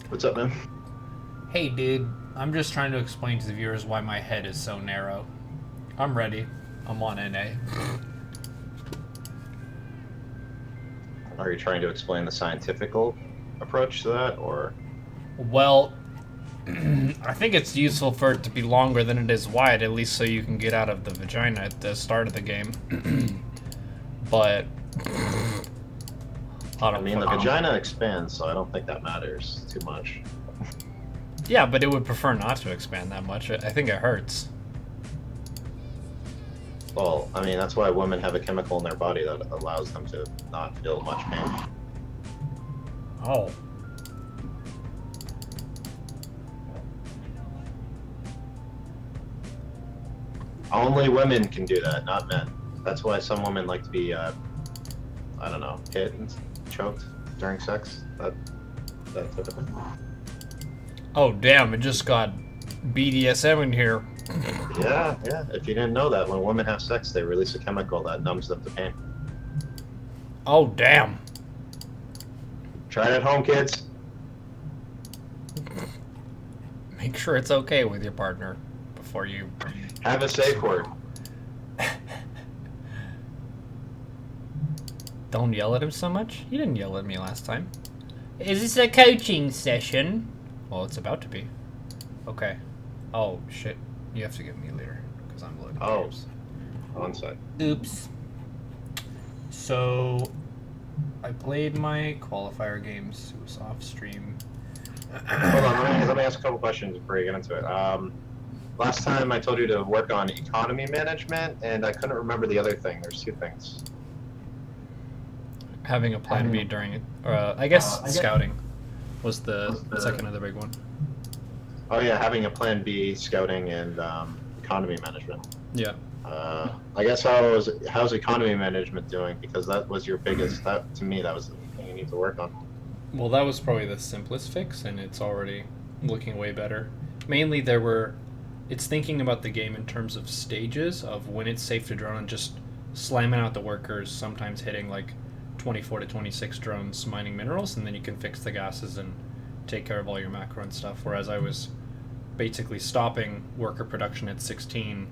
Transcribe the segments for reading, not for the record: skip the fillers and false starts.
What's up, man? Hey, dude, I'm just trying to explain to the viewers why my head is so narrow. I'm ready. I'm on NA. Are you trying to explain the scientific approach to that, or? Well, I think it's useful for it to be longer than it is wide, at least so you can get out of the vagina at the start of the game. But I I don't mean, the fucking. vagina expands, so I don't think that matters too much. Yeah, but it would prefer not to expand that much. I think it hurts. Well, I mean, that's why women have a chemical in their body that allows them to not feel much pain. Oh. Only women can do that, not men. That's why some women like to be, I don't know, hit and choked during sex. That type of thing. Oh, damn, it just got BDSM in here. Yeah, yeah. If you didn't know that, when women have sex, they release a chemical that numbs them to pain. Oh, damn. Try it at home, kids. Make sure it's okay with your partner before you. Have a safe word. Don't yell at him so much. You didn't yell at me last time. Is this a coaching session? Well, it's about to be. Okay. Oh, shit. You have to give me later, because I'm loading Oh, games. on site. Oops. So, I played my qualifier games. It was off stream. Hold on, let me ask a couple questions before you get into it. Last time I told you to work on economy management, and I couldn't remember the other thing. There's two things. Having a plan B during it. I guess scouting was the second other big one. Oh yeah, having a plan B, scouting, and economy management. Yeah. I guess how's economy management doing? Because that was your biggest. That to me, that was the thing you need to work on. Well, that was probably the simplest fix, and it's already looking way better. Mainly, it's thinking about the game in terms of stages of when it's safe to drone and just slamming out the workers, sometimes hitting like 24 to 26 drones mining minerals, and then you can fix the gases and take care of all your macro and stuff. Whereas I was basically stopping worker production at 16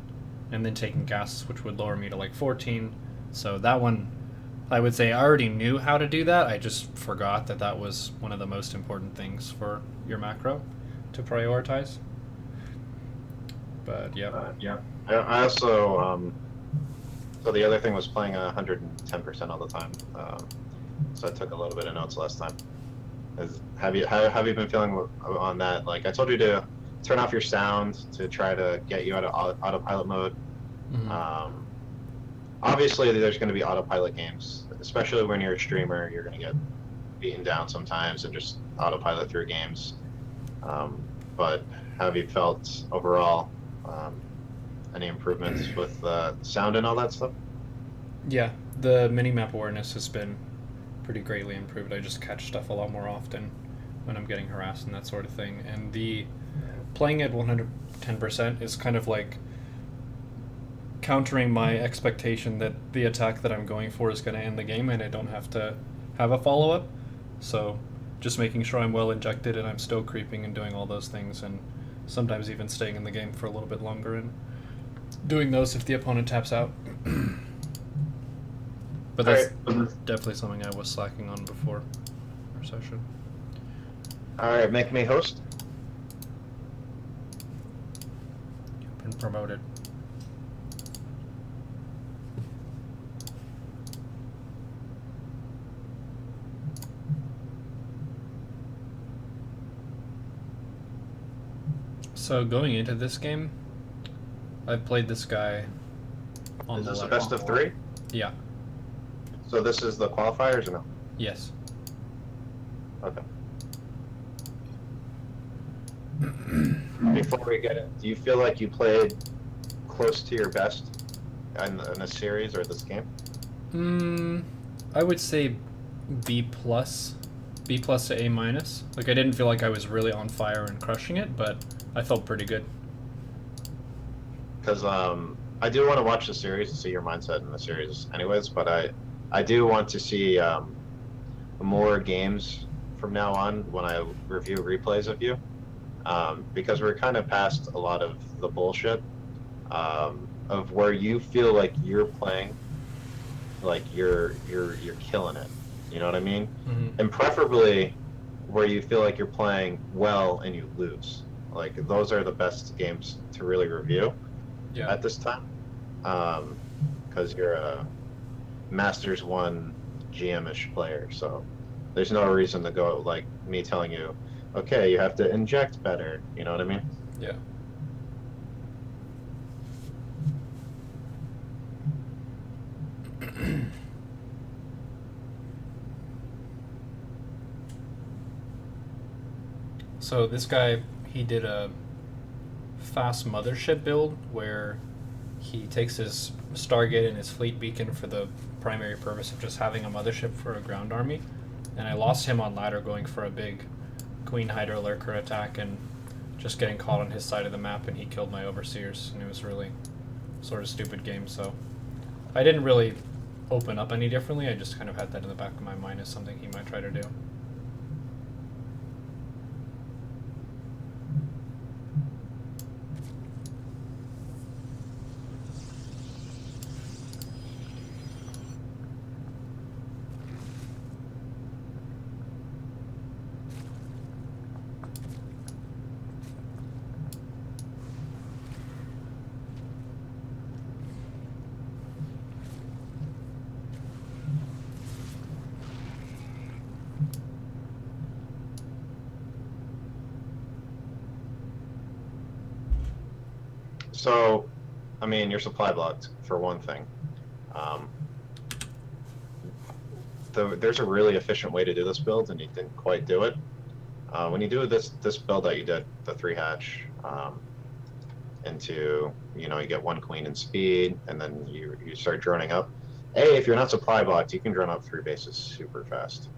and then taking gases, which would lower me to like 14. So that one, I would say I already knew how to do that. I just forgot that that was one of the most important things for your macro to prioritize. But yeah. I also so the other thing was playing 110% all the time. So I took a little bit of notes last time. How have you been feeling on that? Like I told you to turn off your sound to try to get you out of autopilot mode. Mm-hmm. Obviously, there's going to be autopilot games, especially when you're a streamer. You're going to get beaten down sometimes and just autopilot through games. But how have you felt overall? Any improvements with sound and all that stuff? Yeah, the mini map awareness has been pretty greatly improved. I just catch stuff a lot more often when I'm getting harassed and that sort of thing. And the playing at 110% is kind of like countering my expectation that the attack that I'm going for is going to end the game and I don't have to have a follow up. So just making sure I'm well injected and I'm still creeping and doing all those things and sometimes even staying in the game for a little bit longer and doing those if the opponent taps out. But that's definitely something I was slacking on before our session. All right, make me host. Been promoted. So going into this game, I've played this guy on Is the this a left. best of three? Yeah. So this is the qualifiers or no? Yes. Okay. Before we get it, do you feel like you played close to your best in this series or this game? I would say B plus, B plus to A minus. Like I didn't feel like I was really on fire and crushing it, but I felt pretty good. Because I do want to watch the series to see your mindset in the series, anyways. But I do want to see more games from now on when I review replays of you, because we're kind of past a lot of the bullshit of where you feel like you're playing, like you're killing it. You know what I mean? Mm-hmm. And preferably where you feel like you're playing well and you lose. Like those are the best games to really review Yeah. at this time, because you're a Masters One GM-ish player, so there's no reason to go like me telling you, okay, you have to inject better. You know what I mean? Yeah. So this guy, he did a fast mothership build where he takes his Stargate and his fleet beacon for the primary purpose of just having a mothership for a ground army. And I lost him on ladder going for a big Queen Hydra Lurker attack and just getting caught on his side of the map, and he killed my overseers, and it was really sort of stupid game. So I didn't really open up any differently. I just kind of had that in the back of my mind as something he might try to do. So, I mean, you're supply blocked for one thing. Um, there's a really efficient way to do this build, and you didn't quite do it. When you do this build that you did, the 3 hatch, into, you know, you get 1 queen in speed, and then you start droning up. If you're not supply blocked, you can drone up 3 bases super fast.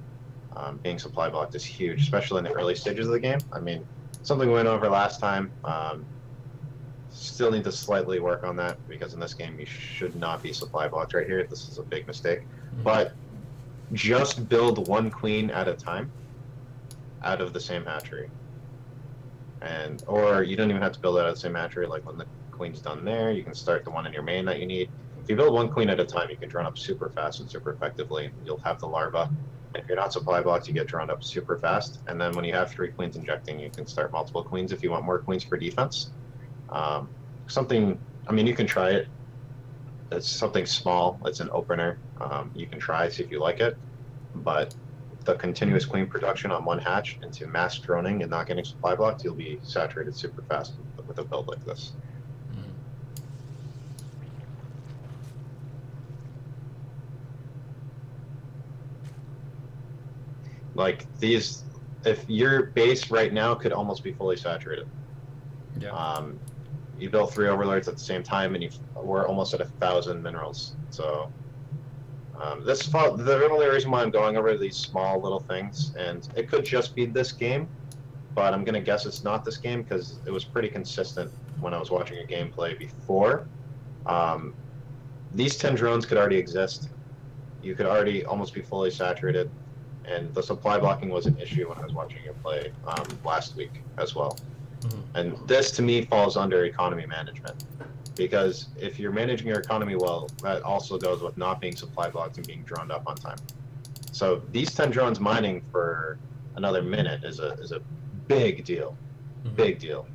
Being supply blocked is huge, especially in the early stages of the game. I mean, something we went over last time. Still need to slightly work on that, because in this game you should not be supply blocked right here. This is a big mistake. Mm-hmm. But just build 1 queen at a time out of the same hatchery. Or you don't even have to build it out of the same hatchery. Like when the queen's done there, you can start the one in your main that you need. If you build 1 queen at a time, you can drone up super fast and super effectively. You'll have the larva. If you're not supply blocked, you get drawn up super fast. And then when you have 3 queens injecting, you can start multiple queens if you want more queens for defense. Something, I mean, you can try it. It's something small. It's an opener. You can try, see if you like it. But the continuous queen production on 1 hatch into mass droning and not getting supply blocked, you'll be saturated super fast with a build like this. Mm-hmm. Like these, if your base right now could almost be fully saturated. Yeah. You built 3 overlords at the same time, and we're almost at 1,000 minerals. So the only reason why I'm going over these small little things, and it could just be this game, but I'm gonna guess it's not this game because it was pretty consistent when I was watching your gameplay before. These 10 drones could already exist. You could already almost be fully saturated, and the supply blocking was an issue when I was watching your play last week as well. Mm-hmm. And this, to me, falls under economy management. Because if you're managing your economy well, that also goes with not being supply blocked and being droned up on time. So these 10 drones mining for another minute is a big deal. Mm-hmm. Big deal.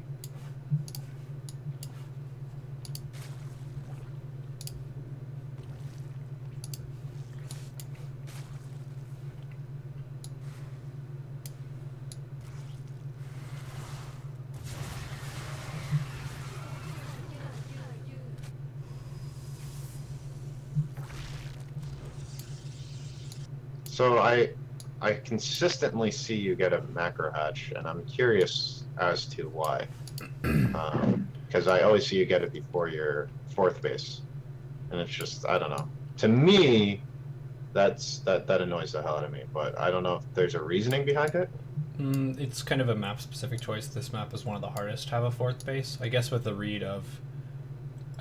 So I consistently see you get a macro hatch, and I'm curious as to why. Because I always see you get it before your 4th base, and it's just, I don't know. To me, that annoys the hell out of me. But I don't know if there's a reasoning behind it. It's kind of a map-specific choice. This map is one of the hardest to have a 4th base. I guess with the read of...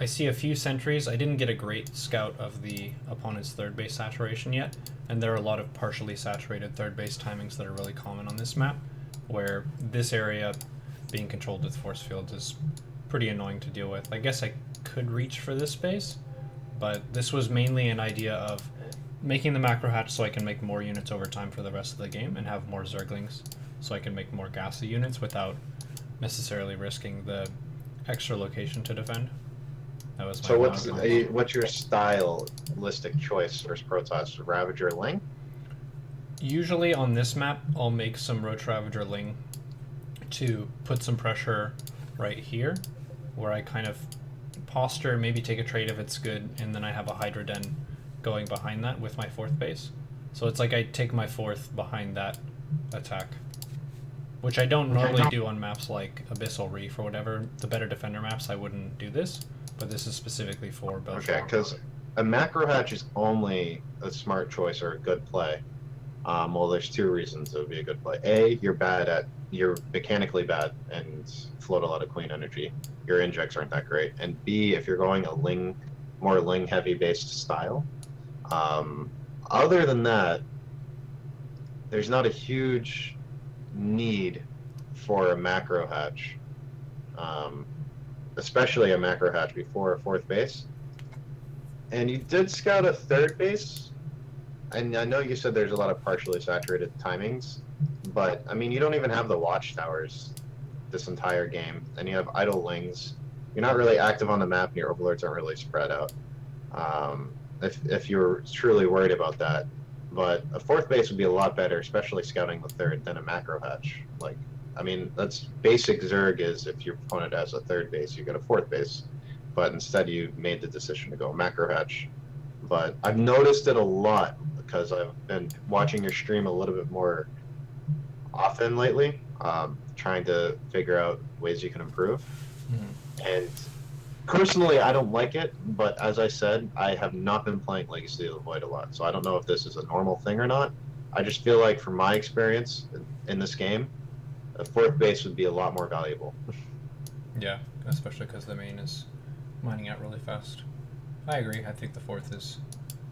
I see a few sentries. I didn't get a great scout of the opponent's third base saturation yet, and there are a lot of partially saturated third base timings that are really common on this map, where this area being controlled with force fields is pretty annoying to deal with. I guess I could reach for this base, but this was mainly an idea of making the macro hatch so I can make more units over time for the rest of the game and have more Zerglings so I can make more gassy units without necessarily risking the extra location to defend. That was my So plan. what's your stylistic choice versus Protoss? Ravager Ling? Usually on this map, I'll make some Roach Ravager Ling to put some pressure right here, where I kind of posture, maybe take a trade if it's good, and then I have a Hydra Den going behind that with my fourth base. So it's like I take my fourth behind that attack, which I don't normally do on maps like Abyssal Reef or whatever. The better defender maps, I wouldn't do this, but this is specifically for Belgium. Okay, because a macro hatch is only a smart choice or a good play. Well, there's two reasons it would be a good play. A, you're mechanically bad and float a lot of queen energy. Your injects aren't that great. And B, if you're going a more Ling heavy based style. Other than that, there's not a huge need for a macro hatch, especially a macro hatch before a fourth base. And you did scout a third base, and I know you said there's a lot of partially saturated timings, but I mean, you don't even have the watchtowers this entire game, and you have idle Lings. You're not really active on the map, and your overlords aren't really spread out. If you're truly worried about that, but a fourth base would be a lot better, especially scouting the third, than a macro hatch. Like, I mean, that's basic Zerg is if your opponent has a third base, you get a fourth base, but instead you made the decision to go macro hatch. But I've noticed it a lot because I've been watching your stream a little bit more often lately, trying to figure out ways you can improve. And personally, I don't like it, but as I said, I have not been playing Legacy of the Void a lot, so I don't know if this is a normal thing or not. I just feel like, from my experience in this game, a fourth base would be a lot more valuable. Yeah, especially because the main is mining out really fast. I agree. I think the fourth is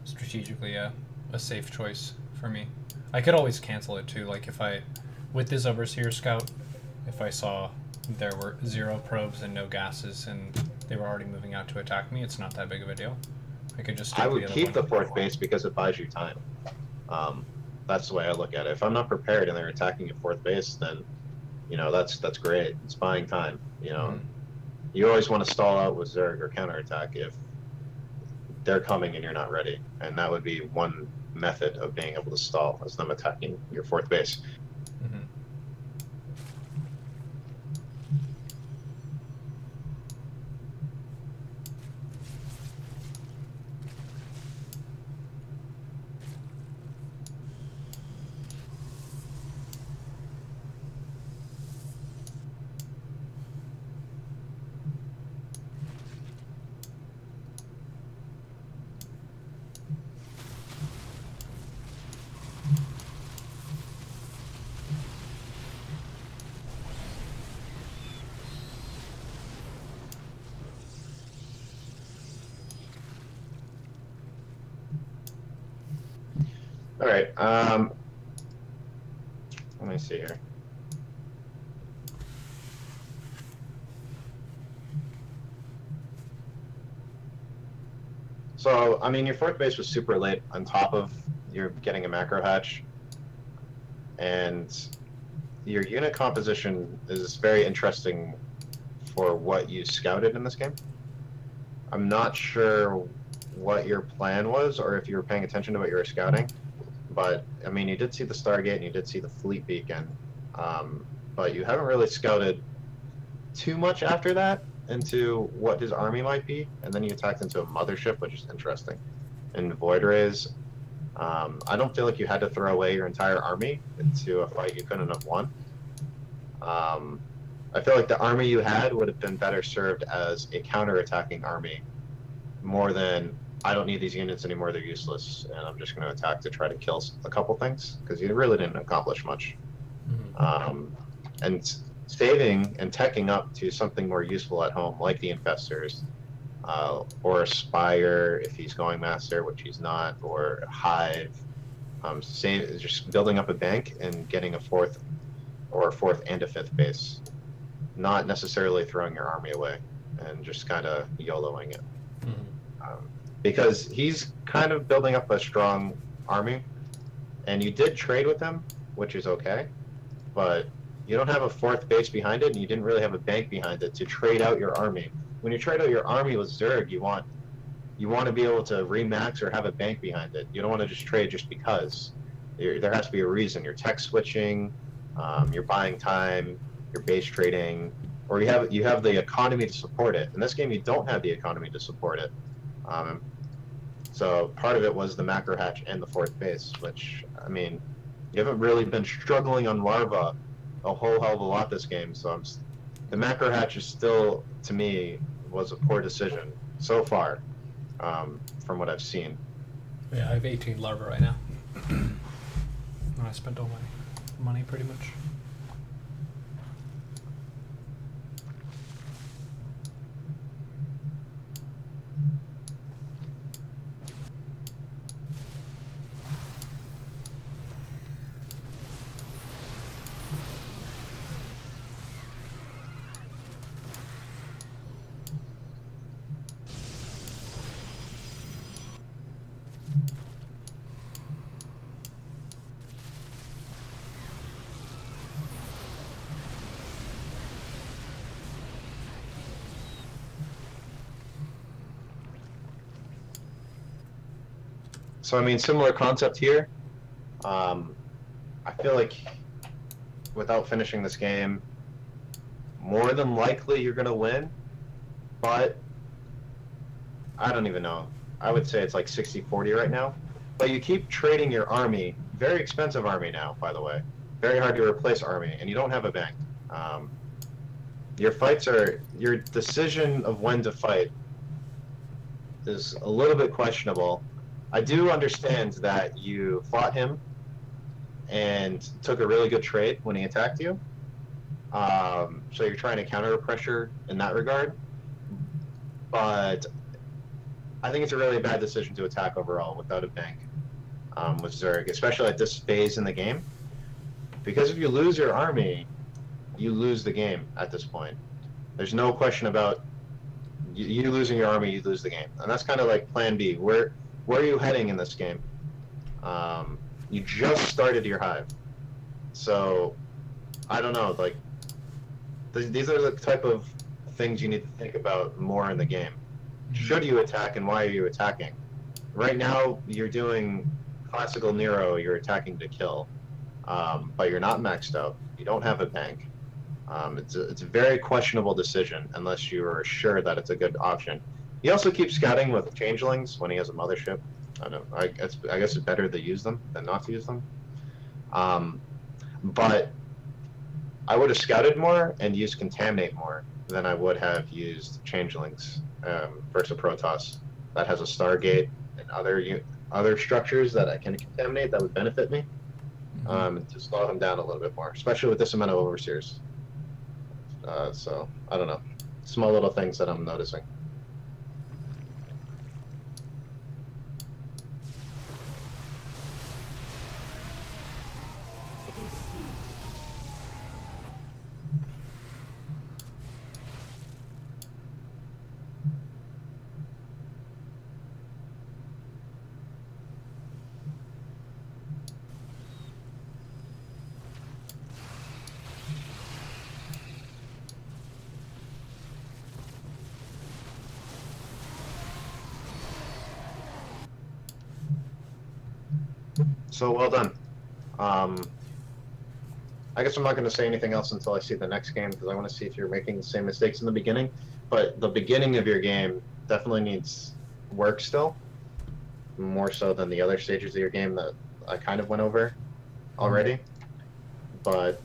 strategically a safe choice for me. I could always cancel it too, like if I, with this Overseer Scout, if I saw there were 0 probes and no gases and they were already moving out to attack me, it's not that big of a deal. I could just. I would keep the fourth base because it buys you time. That's the way I look at it. If I'm not prepared and they're attacking at fourth base, then that's great. It's buying time. You always want to stall out with Zerg or counterattack if they're coming and you're not ready, and that would be one method of being able to stall, is them attacking your fourth base. Mm-hmm. All right. Let me see here. So, I mean, your fourth base was super late on top of you're getting a macro hatch, and your unit composition is very interesting for what you scouted in this game. I'm not sure what your plan was or if you were paying attention to what you were scouting, but I mean, you did see the Stargate and you did see the Fleet Beacon, but you haven't really scouted too much after that into what his army might be, and then you attacked into a mothership, which is interesting. And Void Rays, I don't feel like you had to throw away your entire army into a fight you couldn't have won. I feel like the army you had would have been better served as a counter-attacking army, more than, I don't need these units anymore, they're useless, and I'm just going to attack to try to kill a couple things, because you really didn't accomplish much. Mm-hmm. And saving and teching up to something more useful at home, like the Infestors, or Aspire if he's going master, which he's not, or Hive. Just building up a bank and getting a fourth and a fifth base, not necessarily throwing your army away and just kind of YOLOing it. Because he's kind of building up a strong army, and you did trade with him, which is okay, but you don't have a fourth base behind it, and you didn't really have a bank behind it to trade out your army. When you trade out your army with Zerg, you want to be able to remax or have a bank behind it. You don't want to just trade just because. There has to be a reason. You're tech switching, you're buying time, you're base trading, or you have the economy to support it. In this game, you don't have the economy to support it. So part of it was the macro hatch and the fourth base, which, I mean, you haven't really been struggling on Larva a whole hell of a lot this game. So the macro hatch is still, to me, was a poor decision so far, from what I've seen. Yeah, I have 18 larvae right now. I spent all my money pretty much. So I mean, similar concept here. I feel like without finishing this game, more than likely you're gonna win, but I don't even know. I would say it's like 60-40 right now. But you keep trading your army, very expensive army now, by the way, very hard to replace army, and you don't have a bank. Your decision of when to fight is a little bit questionable. I do understand that you fought him and took a really good trade when he attacked you. So you're trying to counter pressure in that regard. But I think it's a really bad decision to attack overall without a bank with Zerg, especially at this phase in the game. Because if you lose your army, you lose the game at this point. There's no question about you losing your army, you lose the game. And that's kind of like plan B. Where are you heading in this game? You just started your hive. So, I don't know, like, these are the type of things you need to think about more in the game. Should you attack, and why are you attacking? Right now, you're doing classical Neuro, you're attacking to kill, but you're not maxed out. You don't have a bank. It's a very questionable decision unless you are sure that it's a good option. He also keeps scouting with changelings when he has a mothership. I guess it's better to use them than not to use them. But I would have scouted more and used contaminate more than I would have used changelings versus a Protoss that has a Stargate and other structures that I can contaminate that would benefit me. To slow them down a little bit more, especially with this amount of overseers. So I don't know, small little things that I'm noticing. So well done. I guess I'm not going to say anything else until I see the next game because I want to see if you're making the same mistakes in the beginning. But the beginning of your game definitely needs work still, more so than the other stages of your game that I kind of went over already. But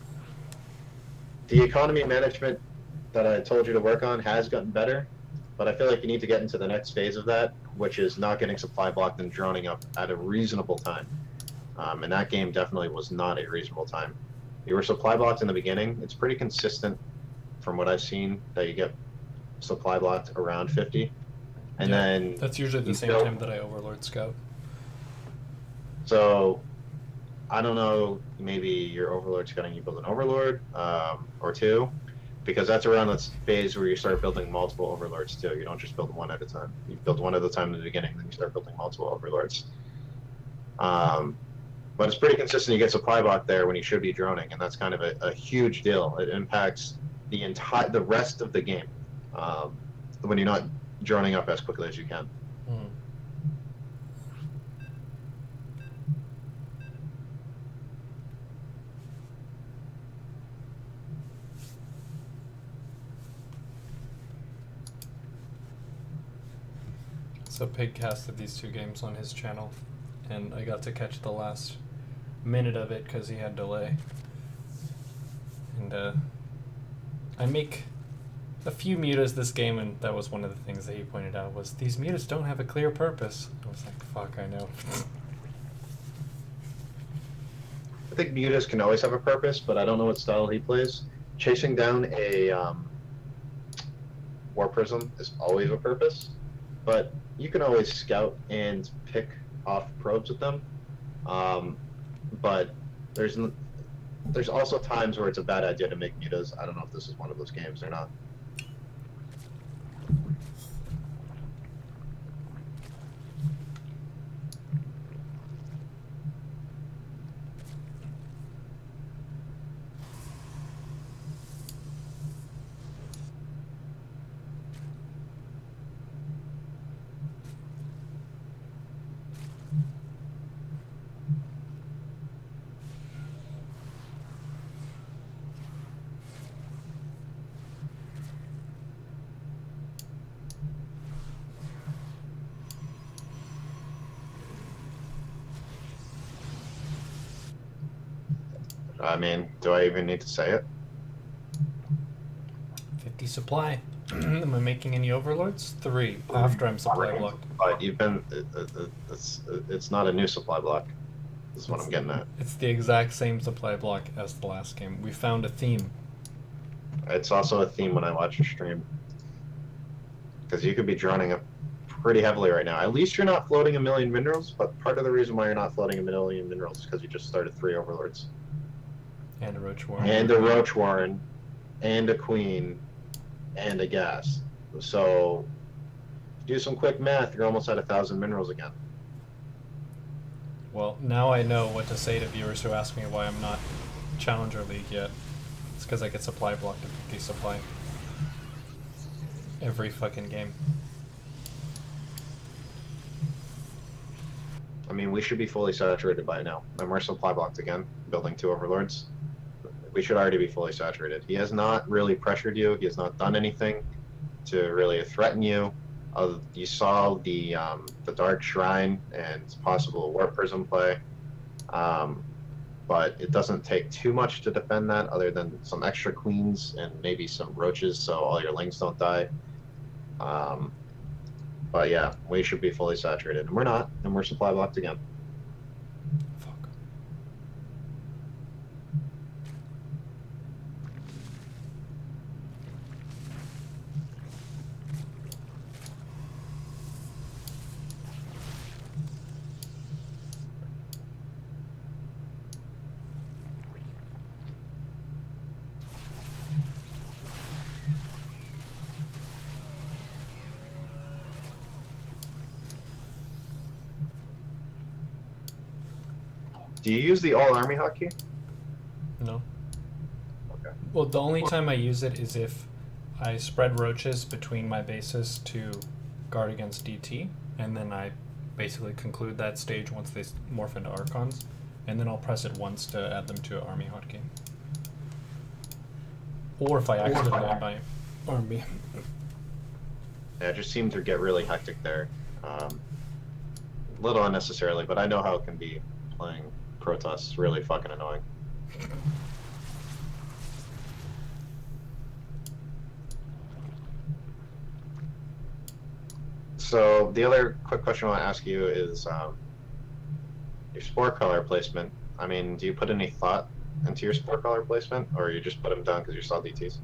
the economy management that I told you to work on has gotten better, but I feel like you need to get into the next phase of that, which is not getting supply blocked and droning up at a reasonable time. And that game definitely was not a reasonable time. You were supply blocked in the beginning. It's pretty consistent from what I've seen that you get supply blocked around 50. and Yeah, then that's usually the you same build. time that I Overlord Scout. So I don't know, maybe your Overlord's gonna you build an Overlord or two, because that's around that phase where you start building multiple Overlords too. You don't just build one at a time. You build one at a time in the beginning, then you start building multiple Overlords. Um, but it's pretty consistent. You get supply block there when you should be droning, and that's kind of a huge deal. It impacts the rest of the game um, when you're not droning up as quickly as you can. Hmm. So Pig casted these two games on his channel, and I got to catch the last minute of it because he had delay. And I make a few mutas this game, and that was one of the things that he pointed out was these mutas don't have a clear purpose. I was like, fuck, I know. I think mutas can always have a purpose, but I don't know what style he plays. Chasing down a War Prism is always a purpose, but you can always scout and pick off probes with them. Um, but there's there's also times where it's a bad idea to make mutas. I don't know if this is one of those games or not. I mean, do I even need to say it? 50 supply. Am I making any overlords? 3 after I'm supply blocked. But you've been it's not a new supply block. This is what I'm getting at. It's the exact same supply block as the last game. We found a theme. It's also a theme when I watch your stream, because you could be droning up pretty heavily right now. At least you're not floating a million minerals, but part of the reason why you're not floating a million minerals is because you just started 3 overlords. And a Roach Warren. And a Roach Warren, and a Queen, and a Gas. So, do some quick math, you're almost at 1,000 minerals again. Well, now I know what to say to viewers who ask me why I'm not Challenger League yet. It's because I get supply blocked at 50 supply. Every fucking game. I mean, we should be fully saturated by now. And we're supply blocked again, building 2 overlords. We should already be fully saturated. He has not really pressured you. He has not done anything to really threaten you. You saw the Dark Shrine and possible Warp Prism play, but it doesn't take too much to defend that, other than some extra queens and maybe some roaches, so all your lings don't die. But yeah, we should be fully saturated, and we're not, and we're supply blocked again. Fuck. Do you use the all army hotkey? No. Okay. Well, the only time I use it is if I spread roaches between my bases to guard against DT, and then I basically conclude that stage once they morph into Archons, and then I'll press it once to add them to an army hotkey. Or if I accidentally add my army. Yeah, it just seemed to get really hectic there. A little unnecessarily, but I know how it can be playing Protoss. Really fucking annoying. So the other quick question I want to ask you is your spore color placement. I mean, do you put any thought into your spore color placement, or you just put them down because you saw DTs?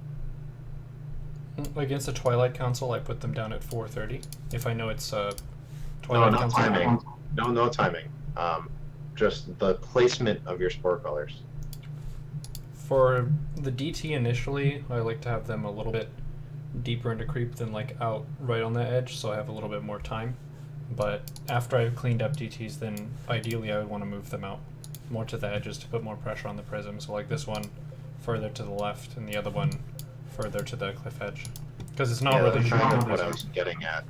Against a Twilight Council, I put them down at 430. If I know it's a No, Twilight no Council. timing. No timing. Just the placement of your spore colors. For the DT initially, I like to have them a little bit deeper into creep than like out right on the edge, so I have a little bit more time. But after I've cleaned up DTs, then ideally I would want to move them out more to the edges to put more pressure on the prism. So like this one further to the left and the other one further to the cliff edge. Because it's not Yeah, really that's shooting kind the of what I prism. was getting at.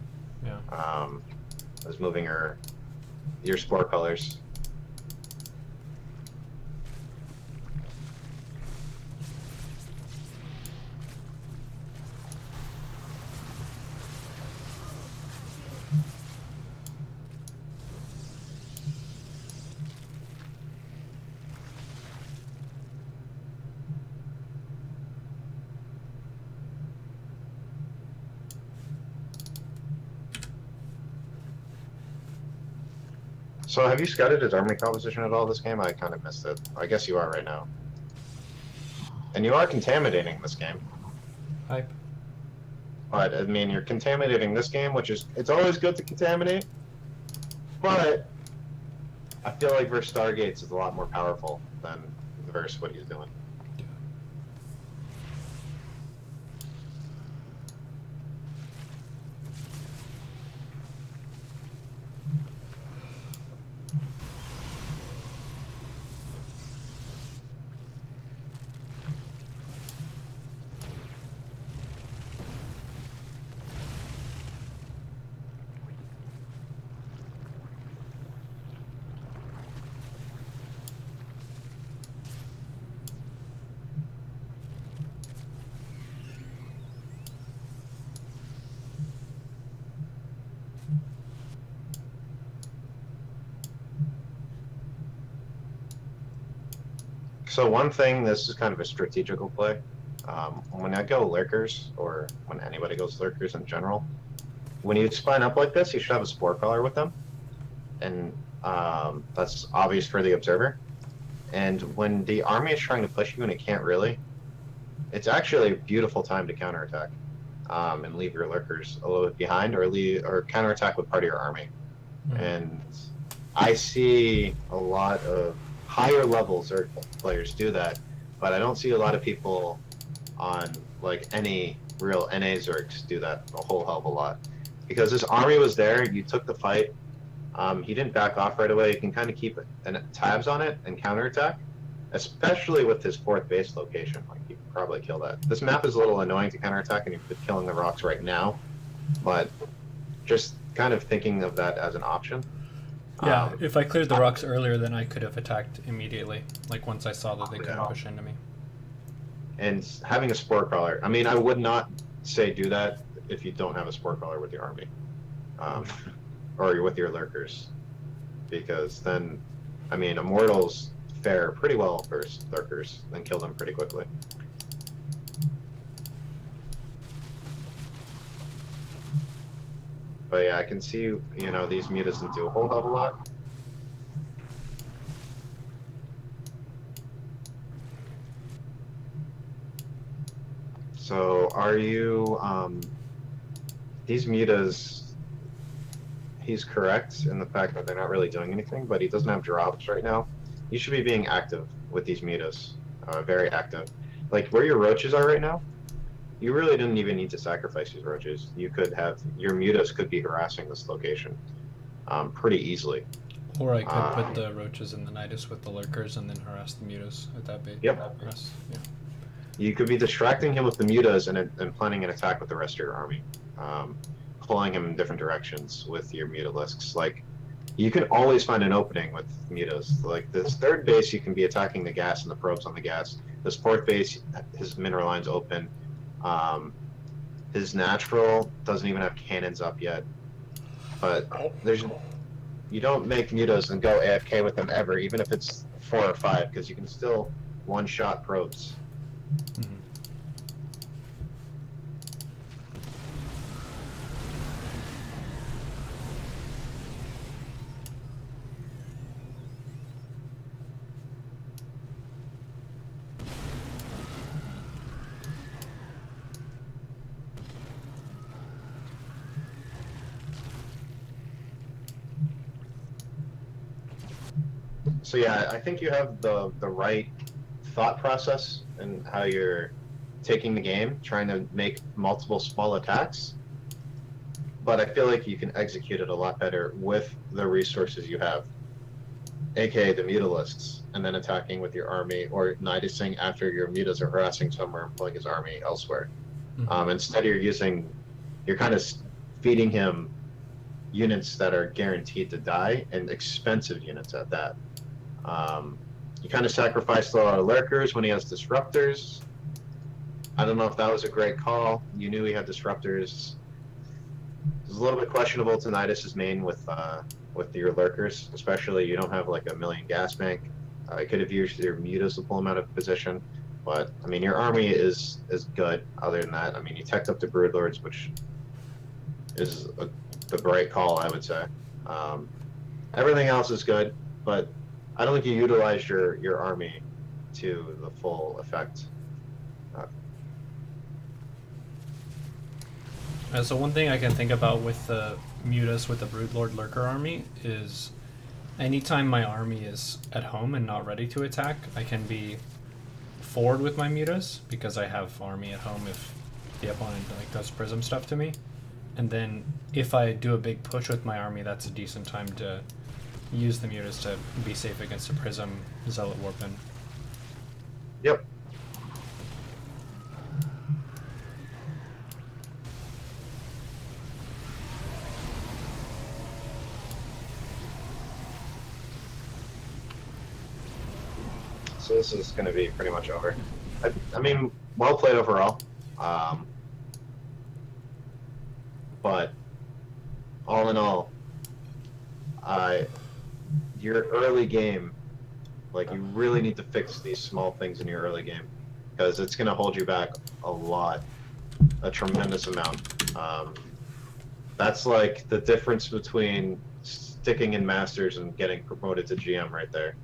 Yeah. Was moving your spore colors. So have you scouted his army composition at all this game? I kind of missed it. I guess you are right now. And you are contaminating this game. Hype. But, I mean, you're contaminating this game, which is, it's always good to contaminate. But I feel like versus Stargates is a lot more powerful than versus what he's doing. So one thing, this is kind of a strategical play. When I go lurkers, or when anybody goes lurkers in general, when you spine up like this, you should have a spore collar with them. And that's obvious for the observer. And when the army is trying to push you and it can't really, it's actually a beautiful time to counterattack and leave your lurkers a little bit behind, or counterattack with part of your army. Mm. And I see a lot of higher level Zerg players do that, but I don't see a lot of people on like any real NA Zergs do that a whole hell of a lot. Because this army was there, you took the fight, he didn't back off right away. You can kind of keep tabs on it and counterattack, especially with his fourth base location. Like, you can probably kill that. This map is a little annoying to counterattack, and you've been killing the rocks right now, but just kind of thinking of that as an option. Yeah, if I cleared the rocks earlier, then I could have attacked immediately. Like once I saw that they couldn't push into me. And having a spore crawler, I mean, I would not say do that if you don't have a spore crawler with your army, or you're with your lurkers, because then, I mean, immortals fare pretty well versus lurkers and kill them pretty quickly. But yeah, I can see, you know, these mutas do a whole hell of a lot. So are you, these mutas, he's correct in the fact that they're not really doing anything, but he doesn't have drops right now. You should be being active with these mutas, very active. Like where your roaches are right now, you really didn't even need to sacrifice these roaches. You could have, your mutas could be harassing this location pretty easily. Or I could put the roaches in the nidus with the lurkers and then harass the mutas at that bait. Yep. Yeah. You could be distracting him with the mutas and planning an attack with the rest of your army. Pulling him in different directions with your mutalisks. Like, you can always find an opening with mutas. Like, this third base, you can be attacking the gas and the probes on the gas. This fourth base, his mineral line's open. His natural doesn't even have cannons up yet. But you don't make mutas and go AFK with them ever, even if it's 4 or 5, because you can still one-shot probes. Mm-hmm. So yeah, I think you have the right thought process and how you're taking the game, trying to make multiple small attacks. But I feel like you can execute it a lot better with the resources you have, aka the mutalisks, and then attacking with your army or nidusing after your mutas are harassing somewhere and pulling his army elsewhere. Mm-hmm. Instead, you're kind of feeding him units that are guaranteed to die and expensive units at that. Um, you kind of sacrificed a lot of lurkers when he has disruptors. I don't know if that was a great call. You knew he had disruptors. It's a little bit questionable Tinnitus's main with your lurkers, especially you don't have like a million gas bank. I could have used your mutas to pull him out of position, but I mean your army is good. Other than that, I mean you teched up the broodlords, which is the right call, I would say. Um, Everything else is good, but I don't think you utilized your army to the full effect. Uh, So one thing I can think about with the Mutas with the Broodlord Lurker army is anytime my army is at home and not ready to attack, I can be forward with my Mutas because I have army at home if the opponent like does prism stuff to me. And then if I do a big push with my army, that's a decent time to use the Mutas to be safe against a prism zealot warpin. yep. So this is going to be pretty much over. I mean, well played overall. Um, but all in all, I your early game, like you really need to fix these small things in your early game because it's going to hold you back a lot, a tremendous amount. That's like the difference between sticking in Masters and getting promoted to GM right there.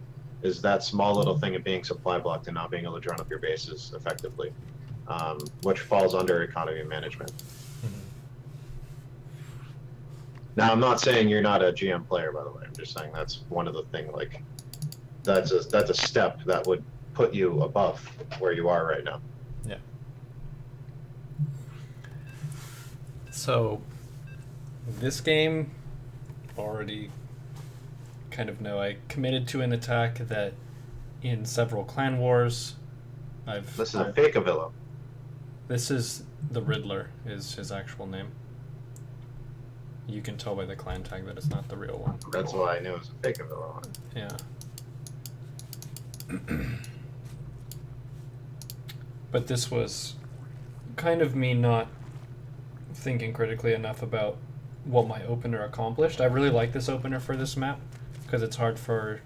Is that small little thing of being supply blocked and not being able to draw up your bases effectively, which falls under economy management. Now, I'm not saying you're not a GM player, by the way. I'm just saying that's one of the thing. Like that's a step that would put you above where you are right now. Yeah. So this game already kind of know I committed to an attack that in several clan wars This is a fake Avillo. This is the Riddler is his actual name. You can tell by the clan tag that it's not the real one. That's why I knew it was a fake Avillo. Yeah. But this was kind of me not thinking critically enough about what my opener accomplished. I really like this opener for this map because it's hard for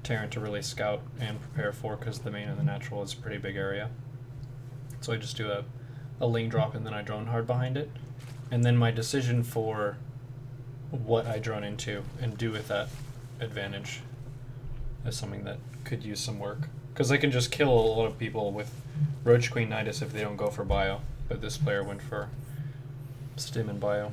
Terran to really scout and prepare for because the main and the natural is a pretty big area. So I just do a lane drop and then I drone hard behind it. And then my decision for what I drone into and do with that advantage is something that could use some work. Because I can just kill a lot of people with Roach Queen Nidus if they don't go for bio. But this player went for Stim and bio.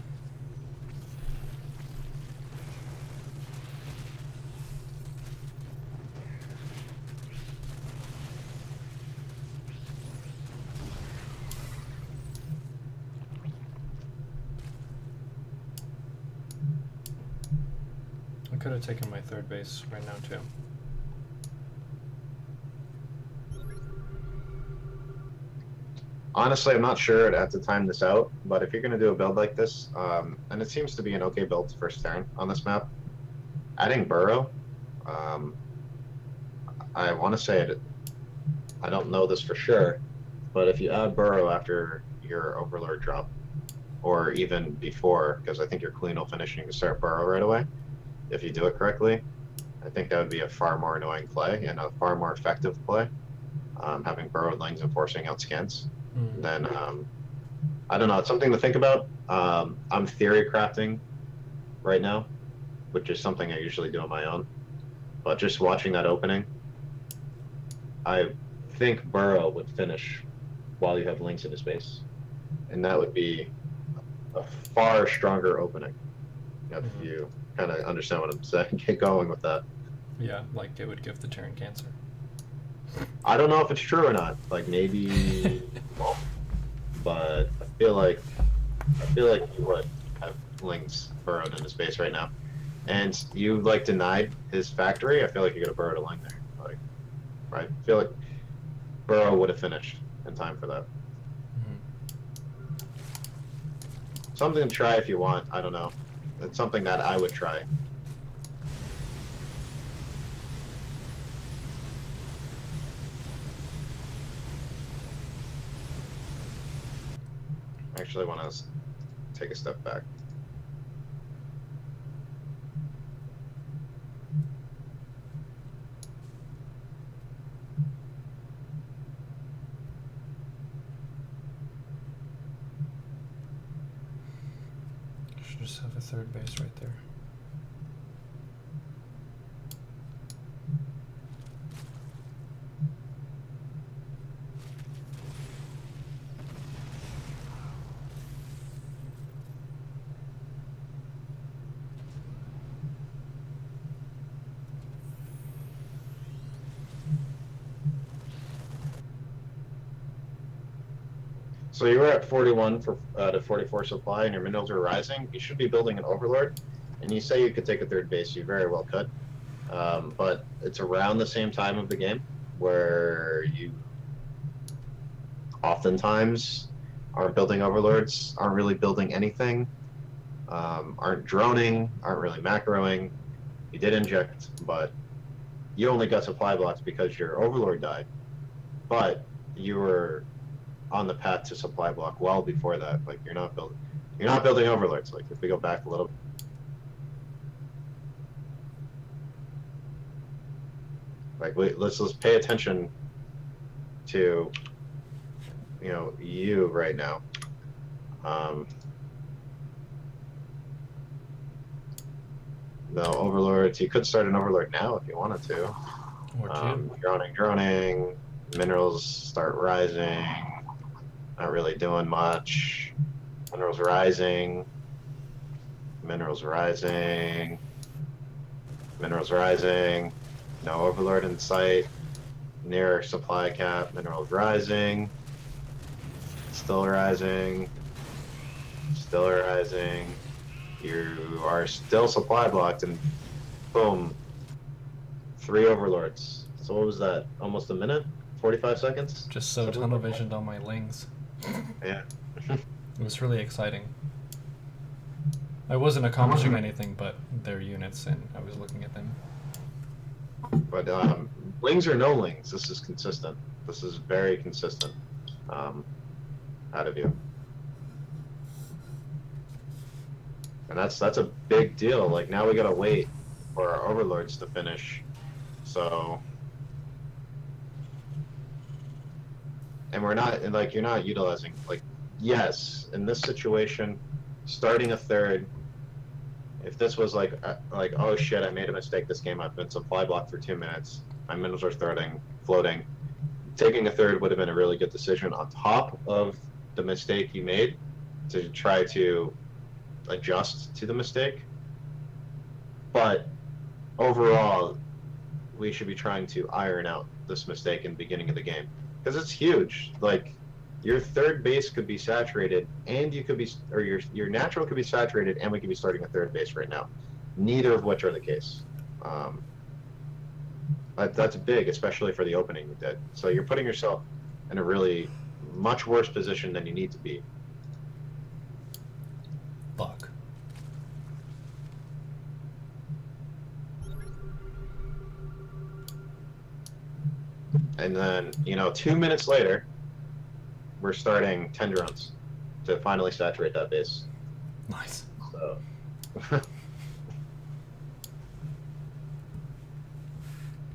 I could have taken my third base right now too. Honestly, I'm not sure I'd have to time this out, but if you're going to do a build like this, and it seems to be an okay build first turn on this map, adding Burrow, I want to say it, I don't know this for sure, but if you add Burrow after your Overlord drop, or even before, because I think your Queen will finish and you can start Burrow right away, if you do it correctly, I think that would be a far more annoying play and a far more effective play, having Burrowed lanes and forcing out skins. Then I don't know. It's something to think about. I'm theory crafting right now, which is something I usually do on my own. But just watching that opening, I think Burrow would finish while you have links in his base, and that would be a far stronger opening. If you kind of understand what I'm saying, get going with that. Yeah, like it would give the Terran cancer. I don't know if it's true or not. Like maybe it won't, but I feel like you would have links burrowed into space right now. And you like denied his factory. I feel like you could have burrowed a link there. Like I feel like Burrow would have finished in time for that. Mm-hmm. Something to try if you want. I don't know. It's something that I would try. I actually want to take a step back. Should just have a third base right there. So you were at 41 for to 44 supply, and your minerals are rising. You should be building an overlord, and you say you could take a third base. You very well could, but it's around the same time of the game where you oftentimes aren't building overlords, aren't really building anything, aren't droning, aren't really macroing. You did inject, but you only got supply blocks because your overlord died. But you were on the path to supply block well before that. Like you're not building overlords. Like if we go back a little, like let's pay attention to you right now. Um, no overlords. You could start an overlord now if you wanted to. Or two. Droning. Minerals start rising. Not really doing much. Minerals rising. Minerals rising. Minerals rising. No overlord in sight. Near supply cap. Minerals rising. Still rising. Still rising. You are still supply blocked, and boom, 3 overlords. So what was that? Almost a minute? 45 seconds? Just so Something tunnel like that? visioned on my lings. Yeah. It was really exciting. I wasn't accomplishing anything but their units, and I was looking at them. But lings or no lings, this is consistent. This is very consistent um, out of you. And that's a big deal. Like now we gotta wait for our overlords to finish. So and we're not and like you're not utilizing like yes, in this situation, starting a third, if this was like oh shit, I made a mistake this game, I've been supply blocked for 2 minutes, my minerals are floating. Taking a third would have been a really good decision on top of the mistake you made to try to adjust to the mistake. But overall, we should be trying to iron out this mistake in the beginning of the game because it's huge. Like your third base could be saturated, and you could be, or your natural could be saturated, and we could be starting a third base right now. Neither of which are the case. Um, that's big, especially for the opening you did. So you're putting yourself in a really much worse position than you need to be. Fuck. And then, 2 minutes later, we're starting 10 drones to finally saturate that base. Nice. So,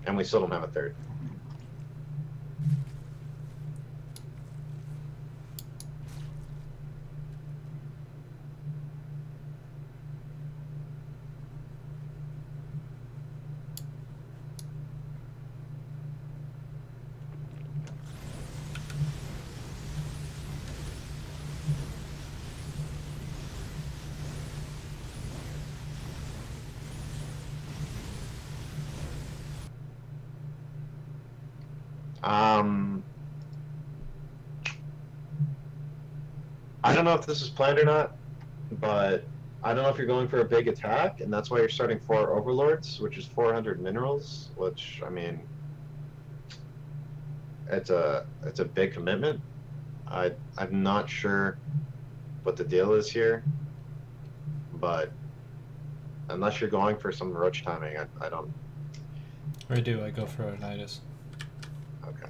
and we still don't have a third. I don't know if this is planned or not, but I don't know if you're going for a big attack, and that's why you're starting 4 Overlords, which is 400 minerals. Which, I mean, it's a big commitment. I'm not sure what the deal is here, but unless you're going for some roach timing, I don't. I do. I go for Onitis. Okay.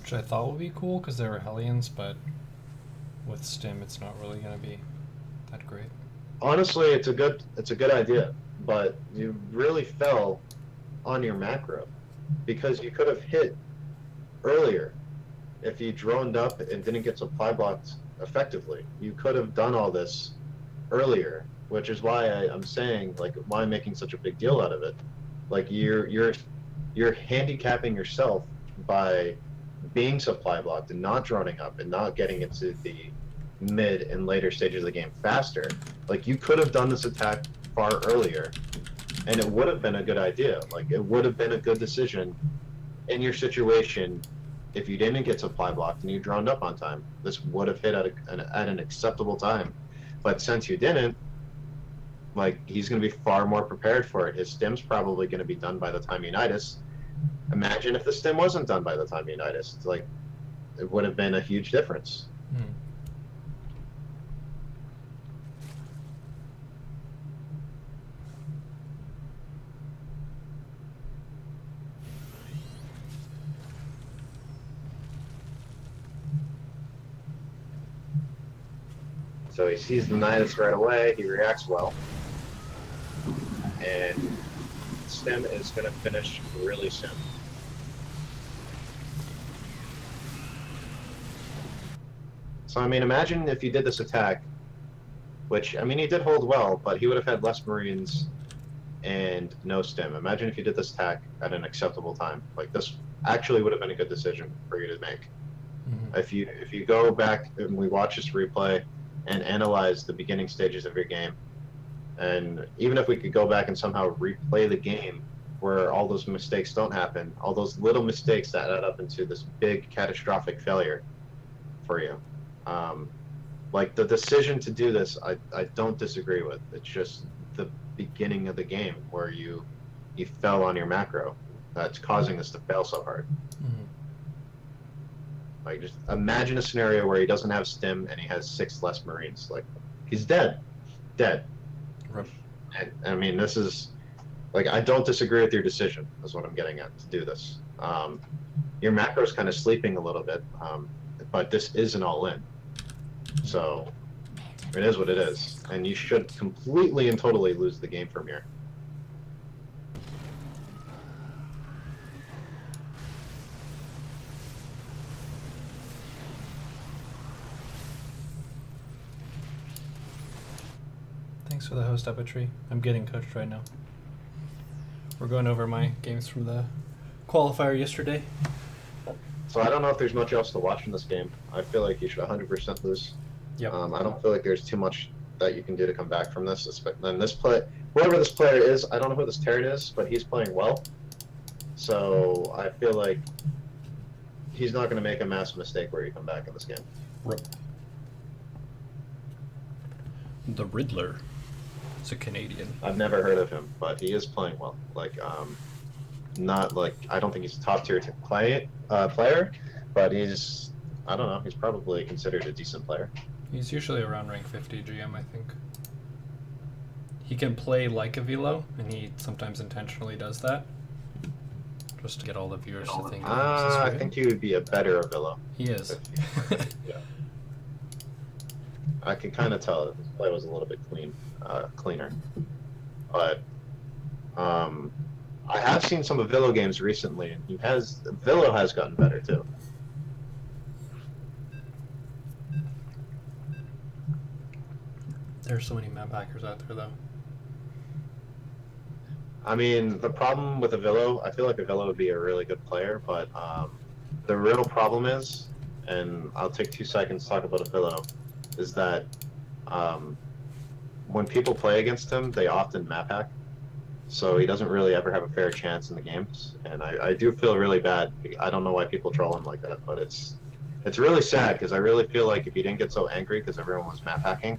Which I thought would be cool because they were Hellions, but with Stim, it's not really going to be that great. Honestly, it's a good idea, but you really fell on your macro because you could have hit earlier if you droned up and didn't get supply blocked effectively. You could have done all this earlier, which is why I'm saying, like, why I'm making such a big deal out of it. Like, you're handicapping yourself by being supply blocked and not droning up and not getting into the mid and later stages of the game faster. Like, you could have done this attack far earlier, and it would have been a good idea. Like, it would have been a good decision in your situation if you didn't get supply blocked and you droned up on time. This would have hit at an acceptable time. But since you didn't, like, he's going to be far more prepared for it. His stim's probably going to be done by the time Unitas. Imagine if the stim wasn't done by the time Unitas. It's like, it would have been a huge difference. Hmm. So he sees the Nidus right away. He reacts well. And stim is going to finish really soon. So, I mean, imagine if you did this attack, which, I mean, he did hold well, but he would have had less Marines and no stim. Imagine if you did this attack at an acceptable time. Like, this actually would have been a good decision for you to make. Mm-hmm. If you go back and we watch this replay and analyze the beginning stages of your game, and even if we could go back and somehow replay the game where all those mistakes don't happen, all those little mistakes that add up into this big catastrophic failure for you. Like, the decision to do this, I don't disagree with. It's just the beginning of the game where you fell on your macro that's causing this to fail so hard. Mm-hmm. Like, just imagine a scenario where he doesn't have stim and he has 6 less Marines. Like, he's dead. Dead. Right. And, I mean, this is, like, I don't disagree with your decision, is what I'm getting at, to do this. Your macro's kind of sleeping a little bit, but this is an all-in. So, it is what it is. And you should completely and totally lose the game from here. Thanks for the host, Epitry. I'm getting coached right now. We're going over my games from the qualifier yesterday. So I don't know if there's much else to watch in this game. I feel like you should 100% lose. Yep. I don't feel like there's too much that you can do to come back from this. Then this play, whoever this player is, I don't know who this Terran is, but he's playing well. So I feel like he's not going to make a massive mistake where you come back in this game. Rip. The Riddler. It's a Canadian. I've never heard of him, but he is playing well. Like, not like, I don't think he's a top tier player, but he's, I don't know, he's probably considered a decent player. He's usually around rank 50 GM, I think. He can play like a Velo, and he sometimes intentionally does that. Just to get all the viewers to think. I think he would be a better Avillo. He is. Yeah. I can kind of tell that his play was a little bit cleaner. But I have seen some of Villo games recently, and Villo has gotten better too. There's so many map hackers out there, though. I mean, the problem with Avillo, I feel like Avillo would be a really good player, but the real problem is and I'll take 2 seconds to talk about Apillo, is that um, when people play against him, they often map hack. So he doesn't really ever have a fair chance in the games, and I do feel really bad. I don't know why people troll him like that, but it's really sad because I really feel like if he didn't get so angry because everyone was map hacking,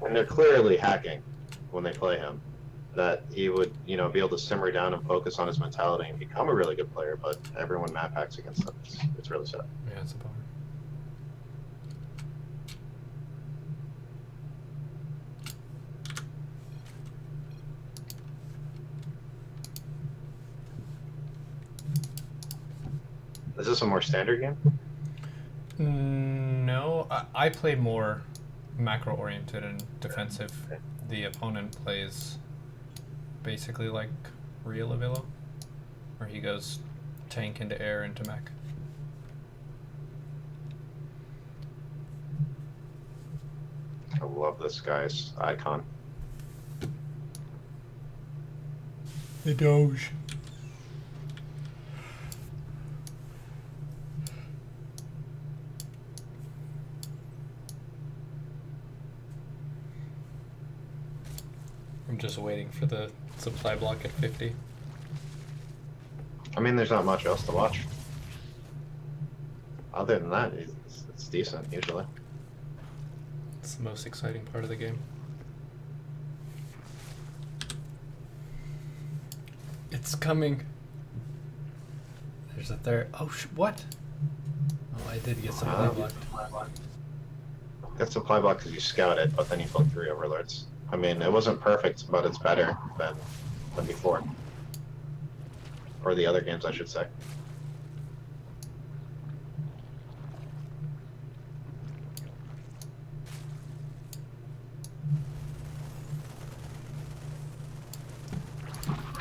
and they're clearly hacking when they play him, that he would be able to simmer down and focus on his mentality and become a really good player. But everyone map hacks against him. It's really sad. Yeah, it's a bummer. Is this a more standard game? No, I play more macro oriented and defensive. The opponent plays basically like real Avilo, where he goes tank into air into mech. I love this guy's icon. The Doge. I'm just waiting for the supply block at 50. I mean, there's not much else to watch. Other than that, it's decent usually. It's the most exciting part of the game. It's coming. There's a third. Oh, what? Oh, I did get supply block. That's supply block because you scout it, but then you flip 3 overlords. I mean, it wasn't perfect, but it's better than before. Or the other games, I should say.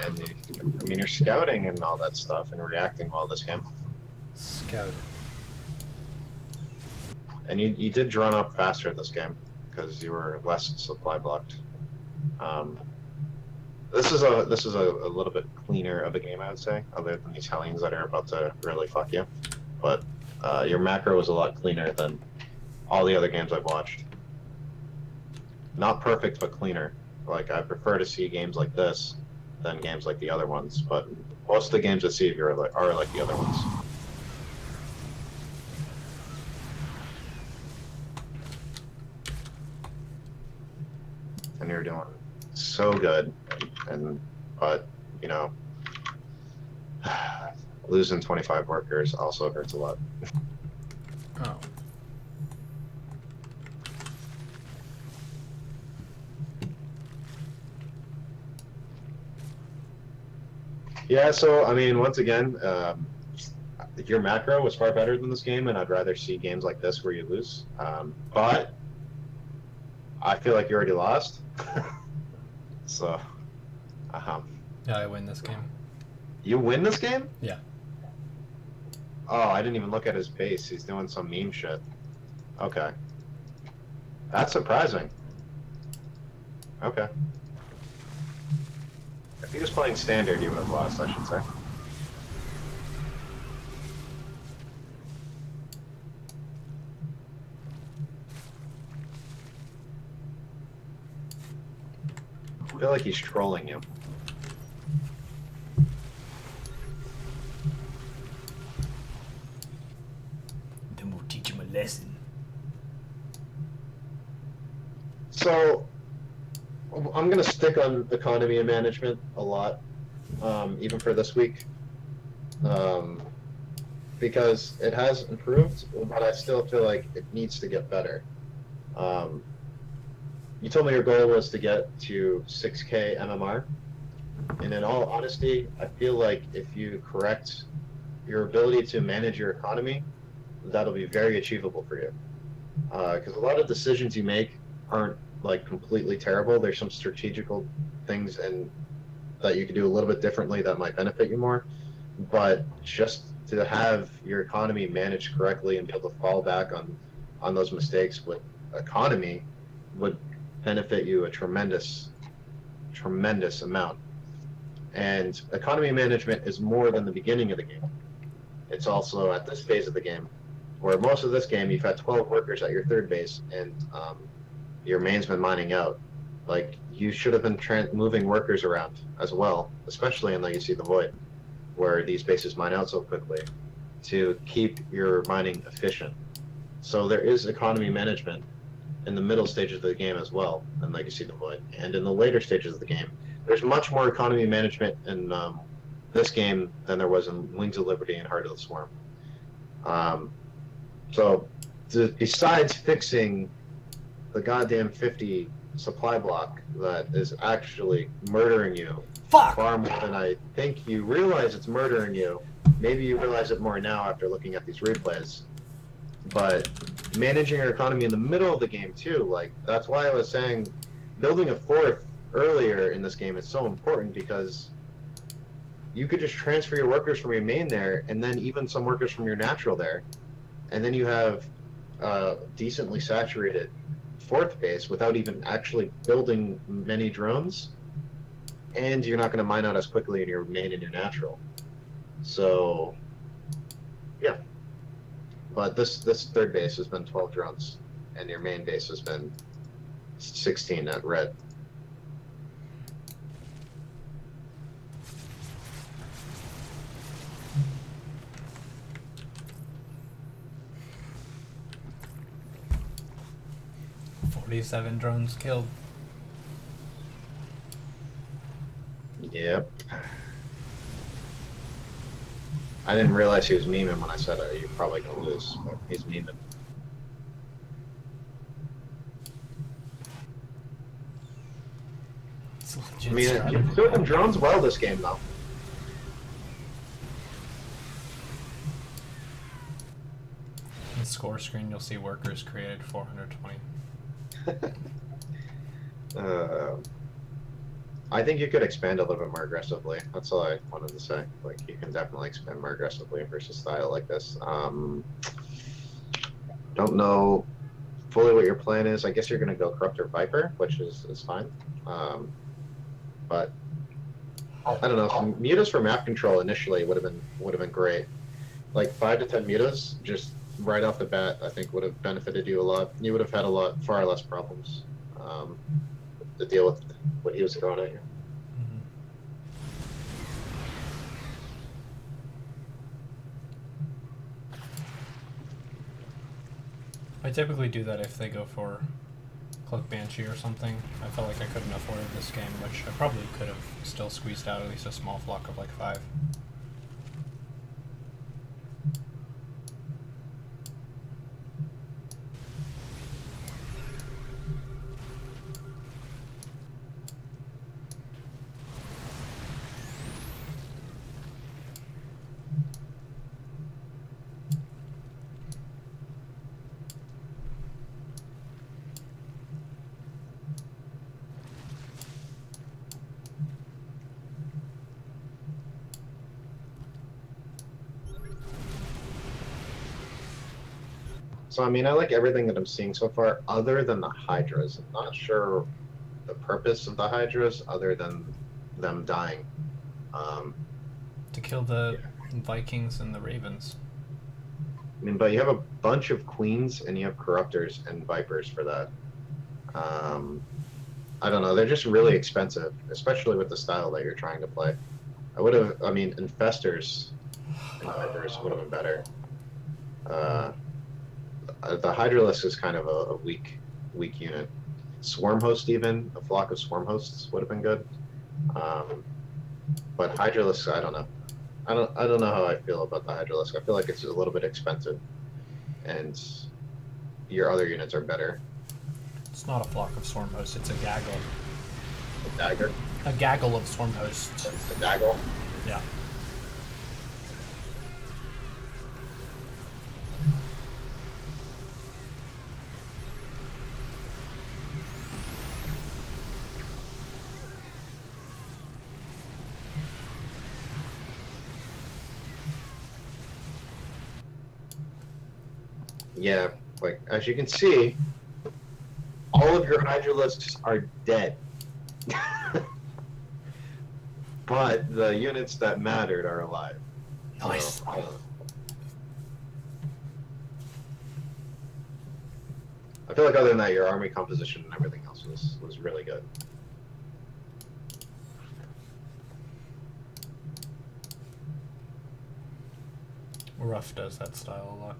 And I mean, you're scouting and all that stuff and reacting well this game. Scout. And you did run up faster this game because you were less supply blocked. This is a little bit cleaner of a game, I would say, other than these Hellions that are about to really fuck you. But your macro was a lot cleaner than all the other games I've watched. Not perfect, but cleaner. Like, I prefer to see games like this than games like the other ones, but most of the games I see here are like the other ones. And you're doing so good, but losing 25 workers also hurts a lot. Oh. Yeah, so I mean, once again, your macro was far better than this game, and I'd rather see games like this where you lose. But I feel like you already lost. So, Yeah, I win this game. you win this game? Yeah. Oh, I didn't even look at his base. He's doing some meme shit. Okay. That's surprising. Okay. If he was playing standard, you would have lost, I should say. I feel like he's trolling you. Then we'll teach him a lesson. So, I'm going to stick on economy and management a lot, even for this week, because it has improved, but I still feel like it needs to get better. You told me your goal was to get to 6K MMR, and in all honesty, I feel like if you correct your ability to manage your economy, that'll be very achievable for you. Because a lot of decisions you make aren't like completely terrible. There's some strategical things and that you could do a little bit differently that might benefit you more. But just to have your economy managed correctly and be able to fall back on those mistakes with economy would benefit you a tremendous amount. And economy management is more than the beginning of the game. It's also at this phase of the game Where most of this game, you've had 12 workers at your third base, and your main's been mining out. Like, you should have been moving workers around as well, especially in Legacy of the Void, where these bases mine out so quickly, to keep your mining efficient. So there is economy management in the middle stages of the game as well in Legacy of the Void, and in the later stages of the game. There's much more economy management in this game than there was in Wings of Liberty and Heart of the Swarm. Um, so, besides fixing the goddamn 50 supply block that is actually murdering you Fuck! far more than I think you realize it's murdering you. Maybe you realize it more now after looking at these replays. But managing your economy in the middle of the game too, like that's why I was saying building a fourth earlier in this game is so important, because you could just transfer your workers from your main there, and then even some workers from your natural there, and then you have decently saturated fourth base without even actually building many drones, and you're not going to mine out as quickly in your main and your natural. So, yeah. But this third base has been 12 drones, and your main base has been 16 at red. "47 drones killed." Yep. I didn't realize he was memeing when I said it. You're probably gonna lose, but he's memeing. It's legit I mean, strategy. you've building drones well this game, though. In the score screen, you'll see workers created 420. I think you could expand a little bit more aggressively. That's all I wanted to say. Like, you can definitely expand more aggressively versus style like this. Don't know fully what your plan is. I guess you're going to go Corruptor Viper, which is fine. But I don't know. Mutas for map control initially would have been great. Like 5 to 10 mutas just right off the bat, I think would have benefited you a lot. You would have had far less problems to deal with what he was throwing at you. I typically do that if they go for Cloak Banshee or something. I felt like I couldn't afford this game, which I probably could have still squeezed out at least a small flock of like 5. So, I mean, I like everything that I'm seeing so far, other than the Hydras. I'm not sure the purpose of the Hydras, other than them dying. To kill the Vikings and the Ravens. I mean, but you have a bunch of Queens, and you have Corruptors and Vipers for that. I don't know. They're just really expensive, especially with the style that you're trying to play. I mean, Infestors and Vipers would have been better. The Hydralisk is kind of a weak unit. Swarm Host, even a flock of Swarm Hosts would have been good. But Hydralisk, I don't know. I don't know how I feel about the Hydralisk. I feel like it's a little bit expensive, and your other units are better. It's not a flock of Swarm Hosts, it's a gaggle. A dagger. A gaggle of Swarm Hosts. A daggle. Yeah. Yeah, like as you can see, all of your Hydralisks are dead. But the units that mattered are alive. Nice. So, I feel like other than that, your army composition and everything else was really good. Rough does that style a lot.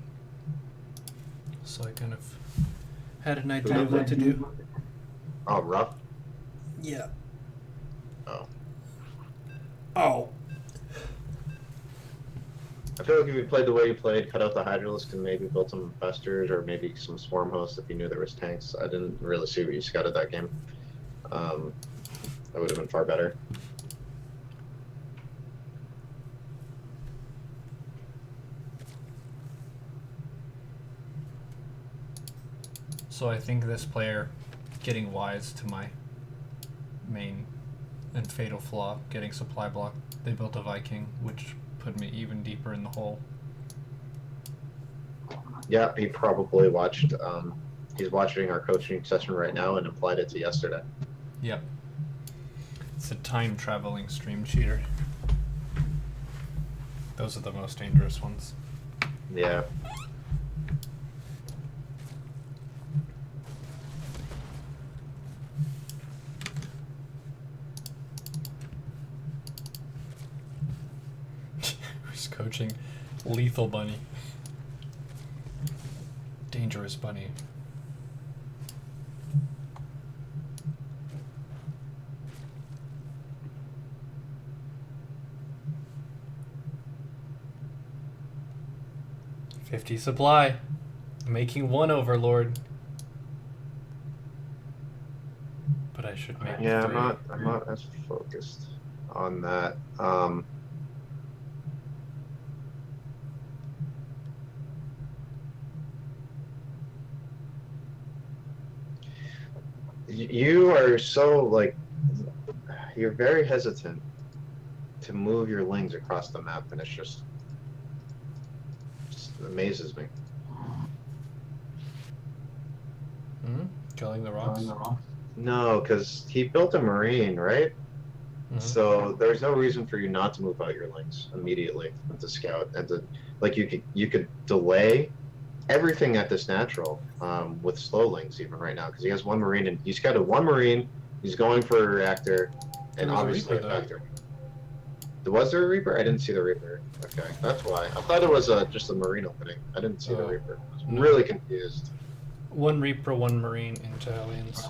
So I kind of had an idea of what to do. Oh, rough. Yeah. Oh. Oh. I feel like if you played the way you played, cut out the Hydralisk and maybe built some Festers or maybe some Swarm Hosts if you knew there was tanks. I didn't really see what you scouted that game. That would have been far better. So I think this player getting wise to my main and fatal flaw, getting supply block, they built a Viking, which put me even deeper in the hole. Yeah, he probably watched. He's watching our coaching session right now and applied it to yesterday. Yep. It's a time traveling stream cheater. Those are the most dangerous ones. Yeah. Who's coaching? Lethal Bunny. Dangerous Bunny. $50 supply. Making one Overlord. But I should make Yeah, 3. I'm not as focused on that. You are so like you're very hesitant to move your lings across the map, and it's just amazes me. Killing the rocks. No, because he built a marine, right? Mhm. So there's no reason for you not to move out your lings immediately and to scout and to like you could delay everything at this natural with slow lings even right now because he has one marine and he's got a one marine. He's going for a reactor and There was a obviously Reaper, a though. vector. Was there a Reaper? I didn't see the Reaper. Okay, that's why. I thought it was just a marine opening. I didn't see the Reaper. I was No. really confused. One Reaper, one Marine into Aliens.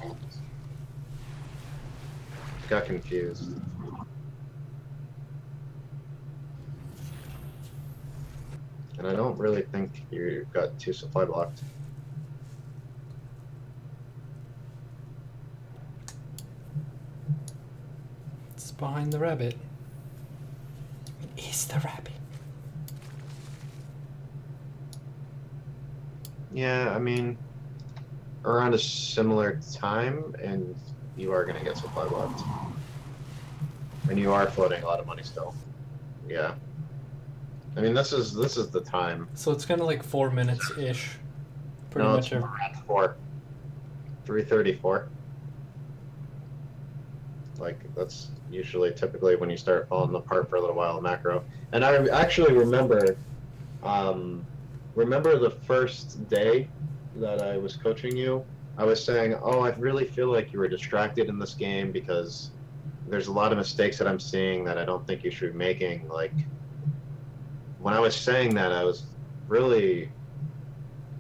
Got confused. And I don't really think you got 2 supply blocked. It's behind the rabbit. It is the rabbit. Yeah, I mean, around a similar time, and you are going to get supply blocked. And you are floating a lot of money still. Yeah. I mean, this is the time. So it's kind of like 4 minutes ish. Pretty No, much. it's around 3:34. Like that's usually typically when you start falling apart for a little while in macro. And I actually remember the first day that I was coaching you. I was saying, "Oh, I really feel like you were distracted in this game because there's a lot of mistakes that I'm seeing that I don't think you should be making." Like when I was saying that, I was really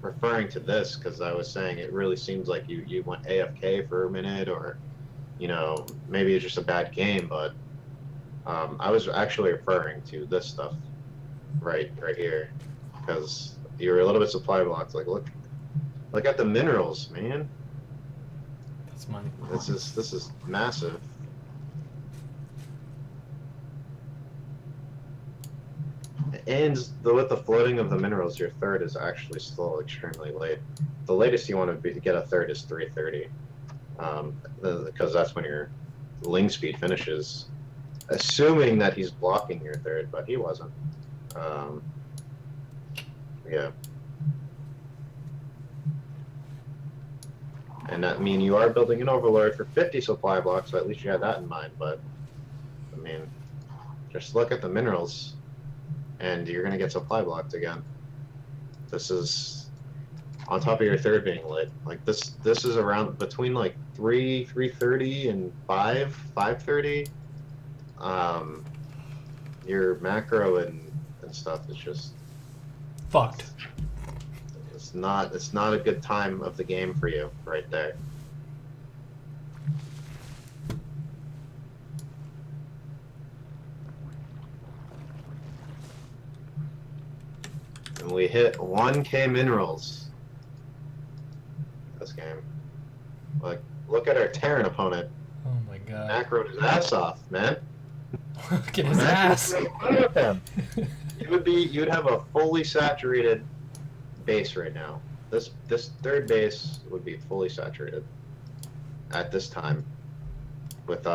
referring to this because I was saying it really seems like you went AFK for a minute, or maybe it's just a bad game. But I was actually referring to this stuff right here because you're a little bit supply blocked. Like look at the minerals, man. That's money. This is massive. And with the floating of the minerals, your third is actually still extremely late. The latest you want to get a third is 3:30, because that's when your ling speed finishes. Assuming that he's blocking your third, but he wasn't. Yeah. And that mean you are building an overlord for 50 supply blocks, so at least you had that in mind. But I mean, just look at the minerals, and you're gonna get supply blocked again. This is on top of your third being lit. Like this is around between like 3:30 and 5:30. Um, your macro and stuff is just Fucked. it's, it's not a good time of the game for you right there. And we hit 1K minerals this game. Like, look at our Terran opponent. Oh my god. Macroed his ass off, man. Look at his ass. Look at him. You'd have a fully saturated base right now. This third base would be fully saturated at this time with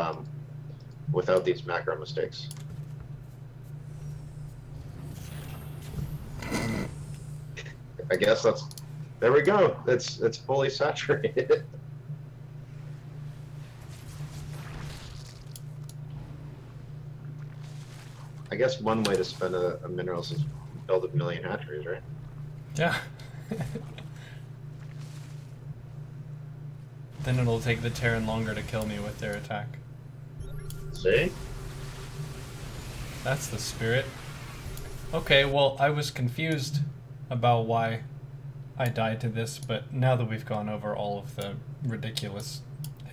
without these macro mistakes. I guess that's there we go. It's fully saturated. I guess one way to spend a minerals is build a million hatcheries, right? Yeah. Then it'll take the Terran longer to kill me with their attack. See? That's the spirit. Okay, well, I was confused about why I died to this, but now that we've gone over all of the ridiculous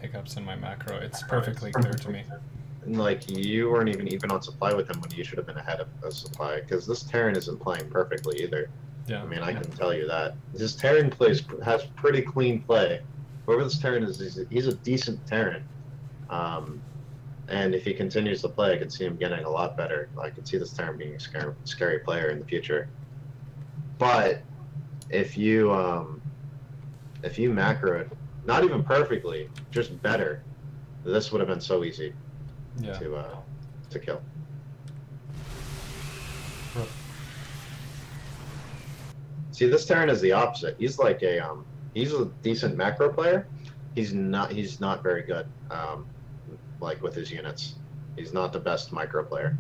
hiccups in my macro, it's perfectly clear to me. And like you weren't even on supply with him when you should have been ahead of supply because this Terran isn't playing perfectly either. Yeah. I mean, I can tell you that this Terran has pretty clean play. Whoever this Terran is, he's a decent Terran. And if he continues to play, I could see him getting a lot better. I could see this Terran being a scary player in the future. But if you macroed, not even perfectly, just better, this would have been so easy to kill. See, this Terran is the opposite. He's like he's a decent macro player. He's not very good like with his units. He's not the best micro player.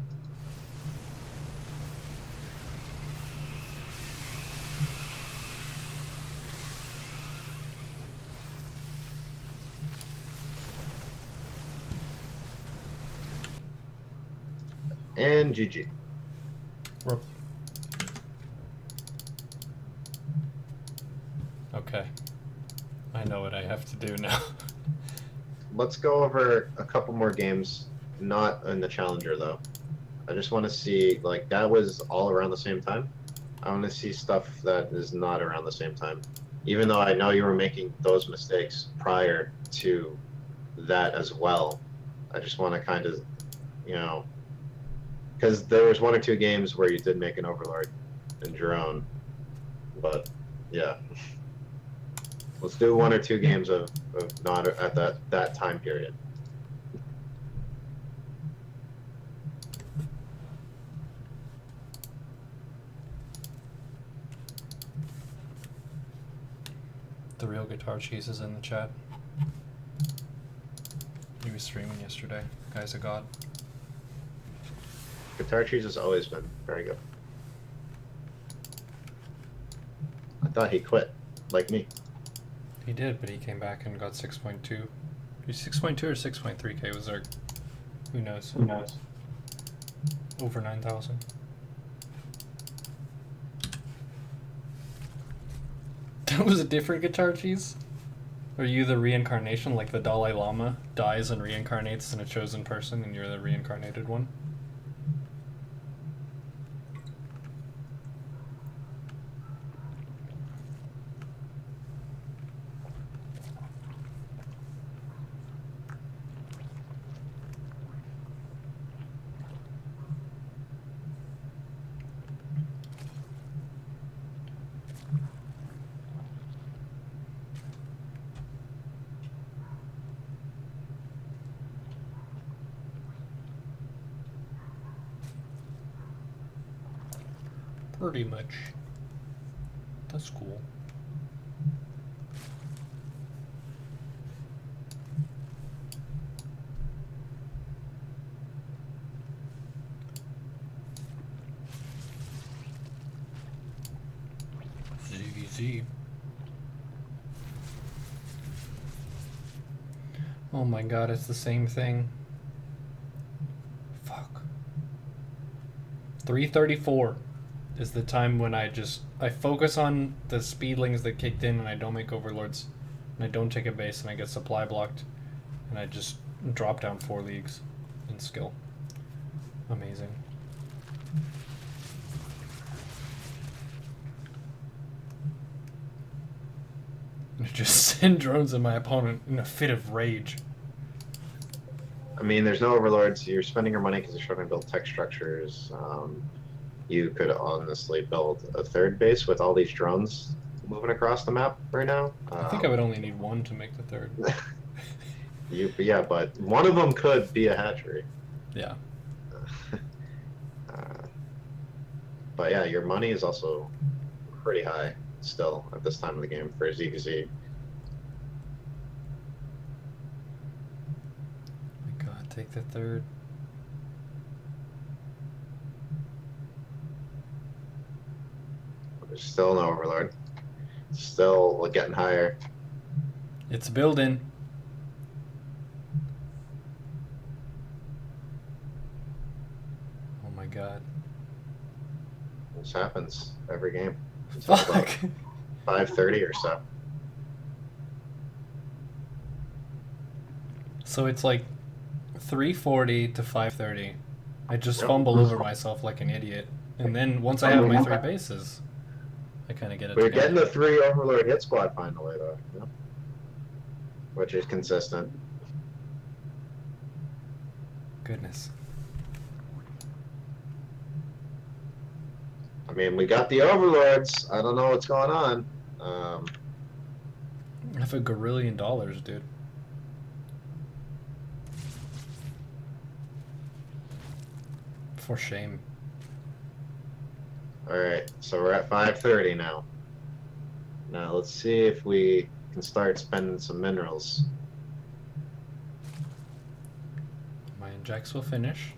And GG. Okay. I know what I have to do now. Let's go over a couple more games, not in the Challenger though. I just want to see, like, that was all around the same time. I want to see stuff that is not around the same time. Even though I know you were making those mistakes prior to that as well. I just want to kind of, you know, because there was one or two games where you did make an Overlord and drone, but yeah. Let's do one or two games of not at that time period. The real guitar cheese is in the chat. He was streaming yesterday. Guy's a god. Guitar Cheese has always been very good. I thought he quit, like me. He did, but he came back and got 6.2. 6.2 or 6.3k was there? Who knows? Who knows? Over 9,000. That was a different guitar cheese? Are you the reincarnation, like the Dalai Lama dies and reincarnates in a chosen person and you're the reincarnated one? Pretty much. That's cool. ZVZ. Oh my god, it's the same thing. Fuck. 3:34 is the time when I focus on the speedlings that kicked in and I don't make overlords and I don't take a base and I get supply blocked and I just drop down 4 leagues in skill. Amazing. And I just send drones at my opponent in a fit of rage. I mean, there's no overlords. You're spending your money because you're trying to build tech structures. You could honestly build a third base with all these drones moving across the map right now. I think I would only need one to make the third. Yeah, but one of them could be a hatchery. Yeah. But yeah, your money is also pretty high still at this time of the game for ZVZ. My god, take the third. There's still no overlord. Still getting higher. It's building. Oh my god. This happens every game. Fuck. 5:30 or so. So it's like 3:40 to 5:30. I just Yep. fumble over myself like an idiot. And then once I have my 3 bases, I kind of get it We're together. getting the 3 overlord hit squad finally, though. You know? Which is consistent. Goodness. I mean, we got the overlords. I don't know what's going on. I have $1 gazillion, dude. For shame. All right, so we're at 5:30 now. Now let's see if we can start spending some minerals. My injects will finish.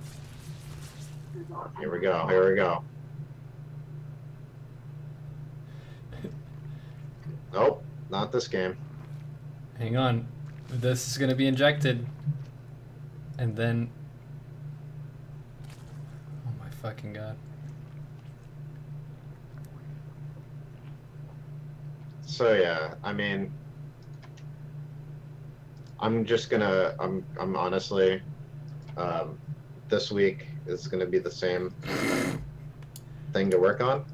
Here we go. Here we go. Nope, not this game. Hang on. This is going to be injected. And then... Oh my fucking god. So yeah, I mean, I'm just gonna. I'm honestly, this week is gonna be the same thing to work on.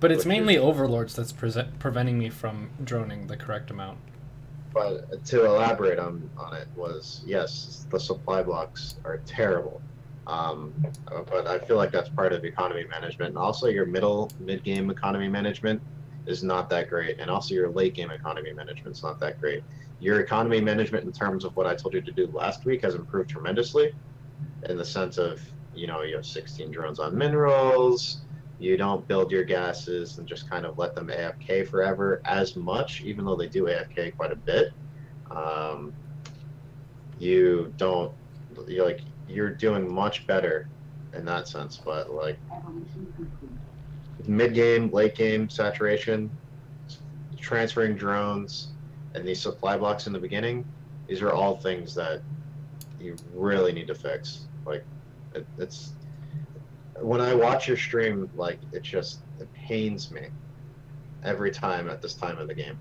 But it's Which mainly is- overlords that's preventing me from droning the correct amount. But to elaborate on it was, yes, the supply blocks are terrible. But I feel like that's part of economy management. And also your mid-game economy management is not that great. And also your late game economy management is not that great. Your economy management in terms of what I told you to do last week has improved tremendously in the sense of, you have 16 drones on minerals. You don't build your gases and just kind of let them AFK forever as much, even though they do AFK quite a bit. You don't, you're doing much better in that sense, but like mid game, late game saturation, transferring drones, and these supply blocks in the beginning, these are all things that you really need to fix. Like, it's when I watch your stream, like it pains me every time at this time of the game.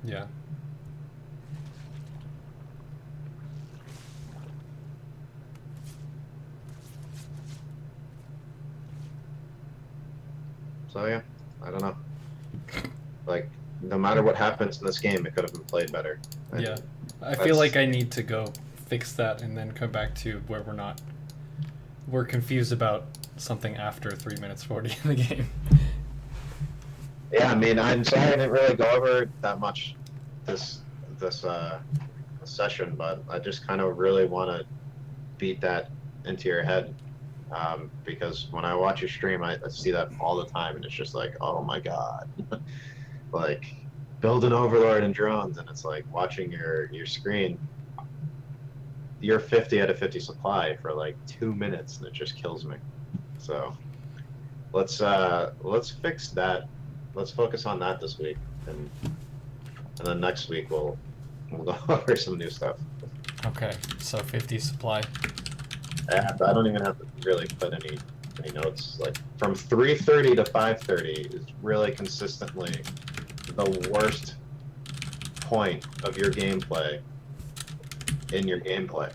Yeah. So yeah, I don't know. Like, no matter what happens in this game, it could have been played better. And Yeah. I feel like I need to go fix that and then come back to where we're confused about something after 3 minutes 40 in the game. Yeah, I mean, I'm sorry I didn't really go over that much this session, but I just kind of really want to beat that into your head, because when I watch your stream, I see that all the time, and it's just like, oh my god, like build an overlord and drones, and it's like watching your screen. You're 50 out of 50 supply for like 2 minutes, and it just kills me. So let's fix that. Let's focus on that this week, and then next week we'll we'll go over some new stuff. Okay, so 50 supply. And I don't even have to really put any notes. Like from 3:30 to 5:30 is really consistently the worst point of your gameplay in your gameplay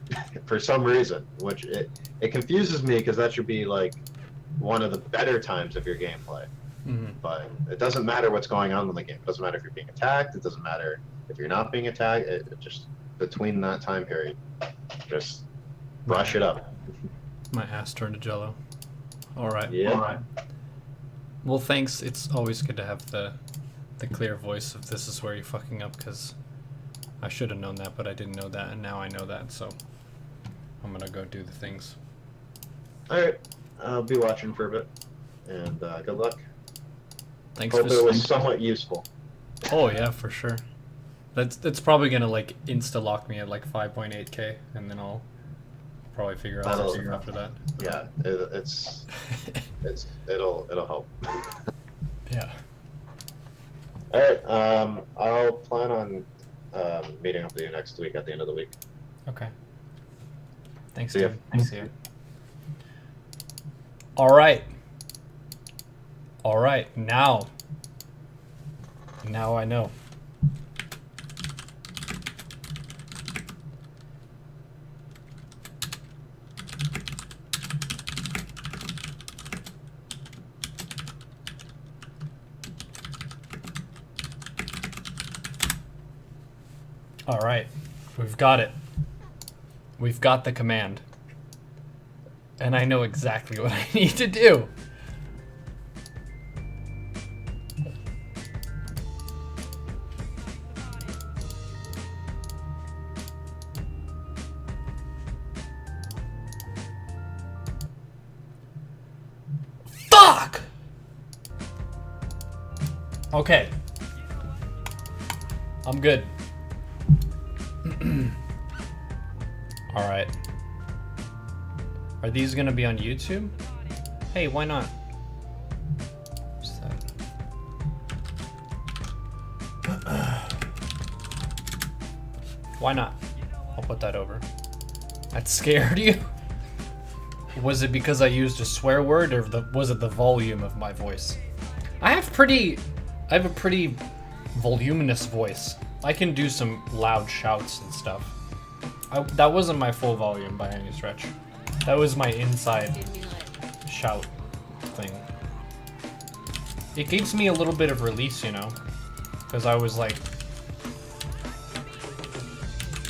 for some reason, which it confuses me because that should be like one of the better times of your gameplay. But it doesn't matter what's going on in the game. It doesn't matter if you're being attacked. It doesn't matter if you're not being attacked. It just between that time period, just brush it up. My ass turned to jello. Alright. Yeah. Alright. Well, thanks. It's always good to have the clear voice of this is where you're fucking up, because I should have known that, but I didn't know that, and now I know that, so I'm gonna go do the things. Alright. I'll be watching for a bit. And good luck. Thanks Hope for it was somewhat useful. Oh yeah, for sure. That's probably gonna like insta lock me at like 5.8k, and then I'll probably figure out something after that. Yeah, it'll help. Yeah. All right. I'll plan on meeting up with you next week at the end of the week. Okay. Thanks, See ya. Tim. See ya. All right. All right. Now I know. All right, we've got it. We've got the command. And I know exactly what I need to do. Fuck! Okay. I'm good. Alright. Are these gonna be on YouTube? Hey, why not? What's that? Why not? I'll put that over. That scared you? Was it because I used a swear word, or was it the volume of my voice? I have a pretty voluminous voice. I can do some loud shouts and stuff. That wasn't my full volume by any stretch. That was my inside shout thing. It gives me a little bit of release, you know? Because I was like...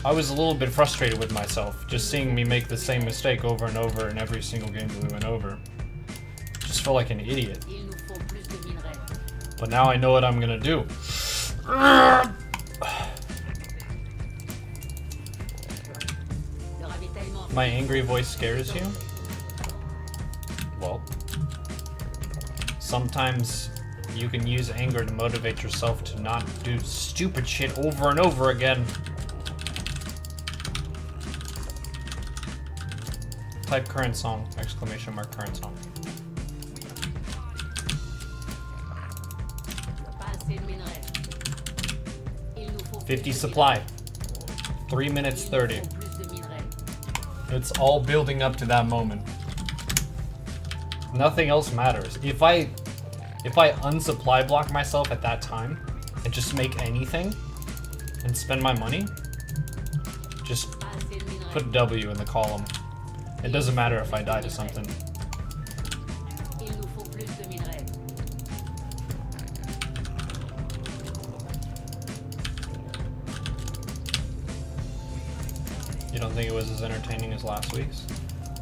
I was a little bit frustrated with myself, just seeing me make the same mistake over and over in every single game that we went over. Just felt like an idiot. But now I know what I'm gonna do. My angry voice scares you? Well, sometimes you can use anger to motivate yourself to not do stupid shit over and over again. Type current song, exclamation mark current song. $50 supply. 3 minutes 30. It's all building up to that moment. Nothing else matters. If I unsupply block myself at that time and just make anything and spend my money, just put W in the column. It doesn't matter if I die to something. You don't think it was as entertaining as last week's?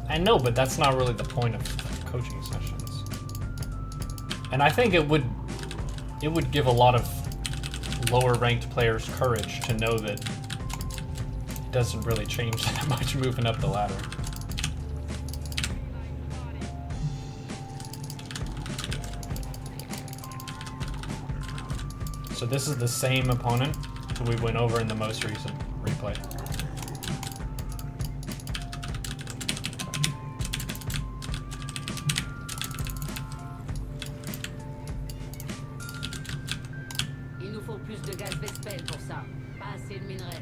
I know, but that's not really the point of coaching sessions. And I think it would give a lot of lower ranked players courage to know that it doesn't really change that much moving up the ladder. So this is the same opponent who we went over in the most recent replay. Il nous faut plus de gaz Vespel pour ça. Pas assez de minerais.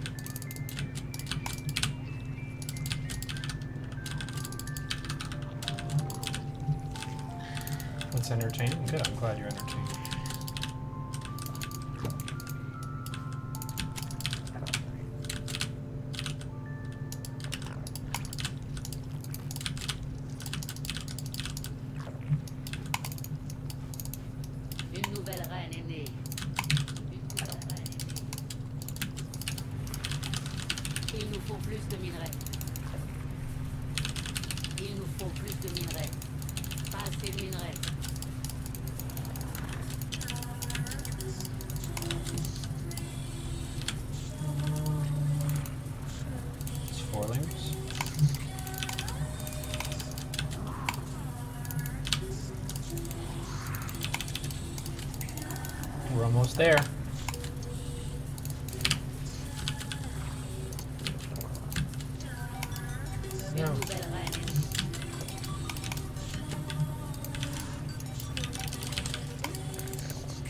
That's entertaining. Good, I'm glad you're entertained. Une nouvelle reine est née. Il nous faut plus de minerais. Il nous faut plus de minerais. Pas assez de minerais. It's 4 layers. We're almost there. Une No. nouvelle reine est née.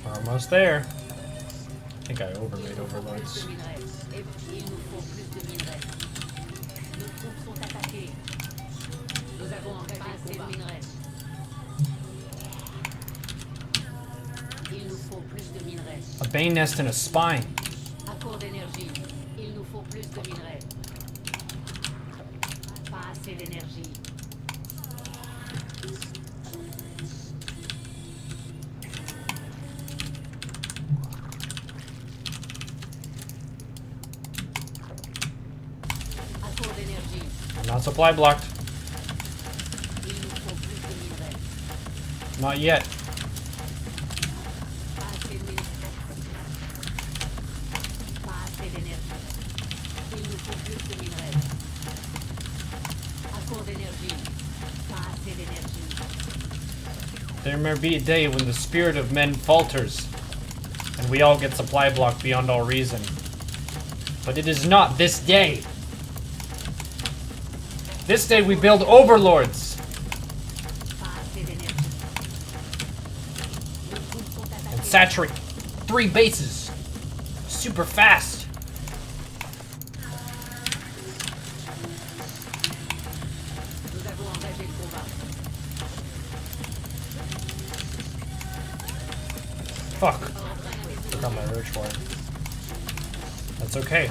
We're almost there. I think I overlaid Il nous faut plus overloads. de minerais. Et il nous faut plus de minerais. Nos troupes sont attaquées. Nous avons engagé pas assez de minerais. Il nous faut plus de minerais. A bane nest and a spine. À court d'énergie. Il nous faut plus de minerais. Pas assez d'énergie. À court d'énergie. I'm not supply blocked. Il nous faut plus de minerais. Not yet. Pas assez de minerais. Pas assez d'énergie. Il nous faut plus de minerais. À court d'énergie. Pas assez d'énergie. There may be a day when the spirit of men falters, and we all get supply blocked beyond all reason. But it is not this day. This day we build overlords Pas assez d'énergie. Nos troupes sont and attaquées. saturate 3 bases super fast. Nous avons engagé le combat. Fuck. Forgot my roach wire. That's okay.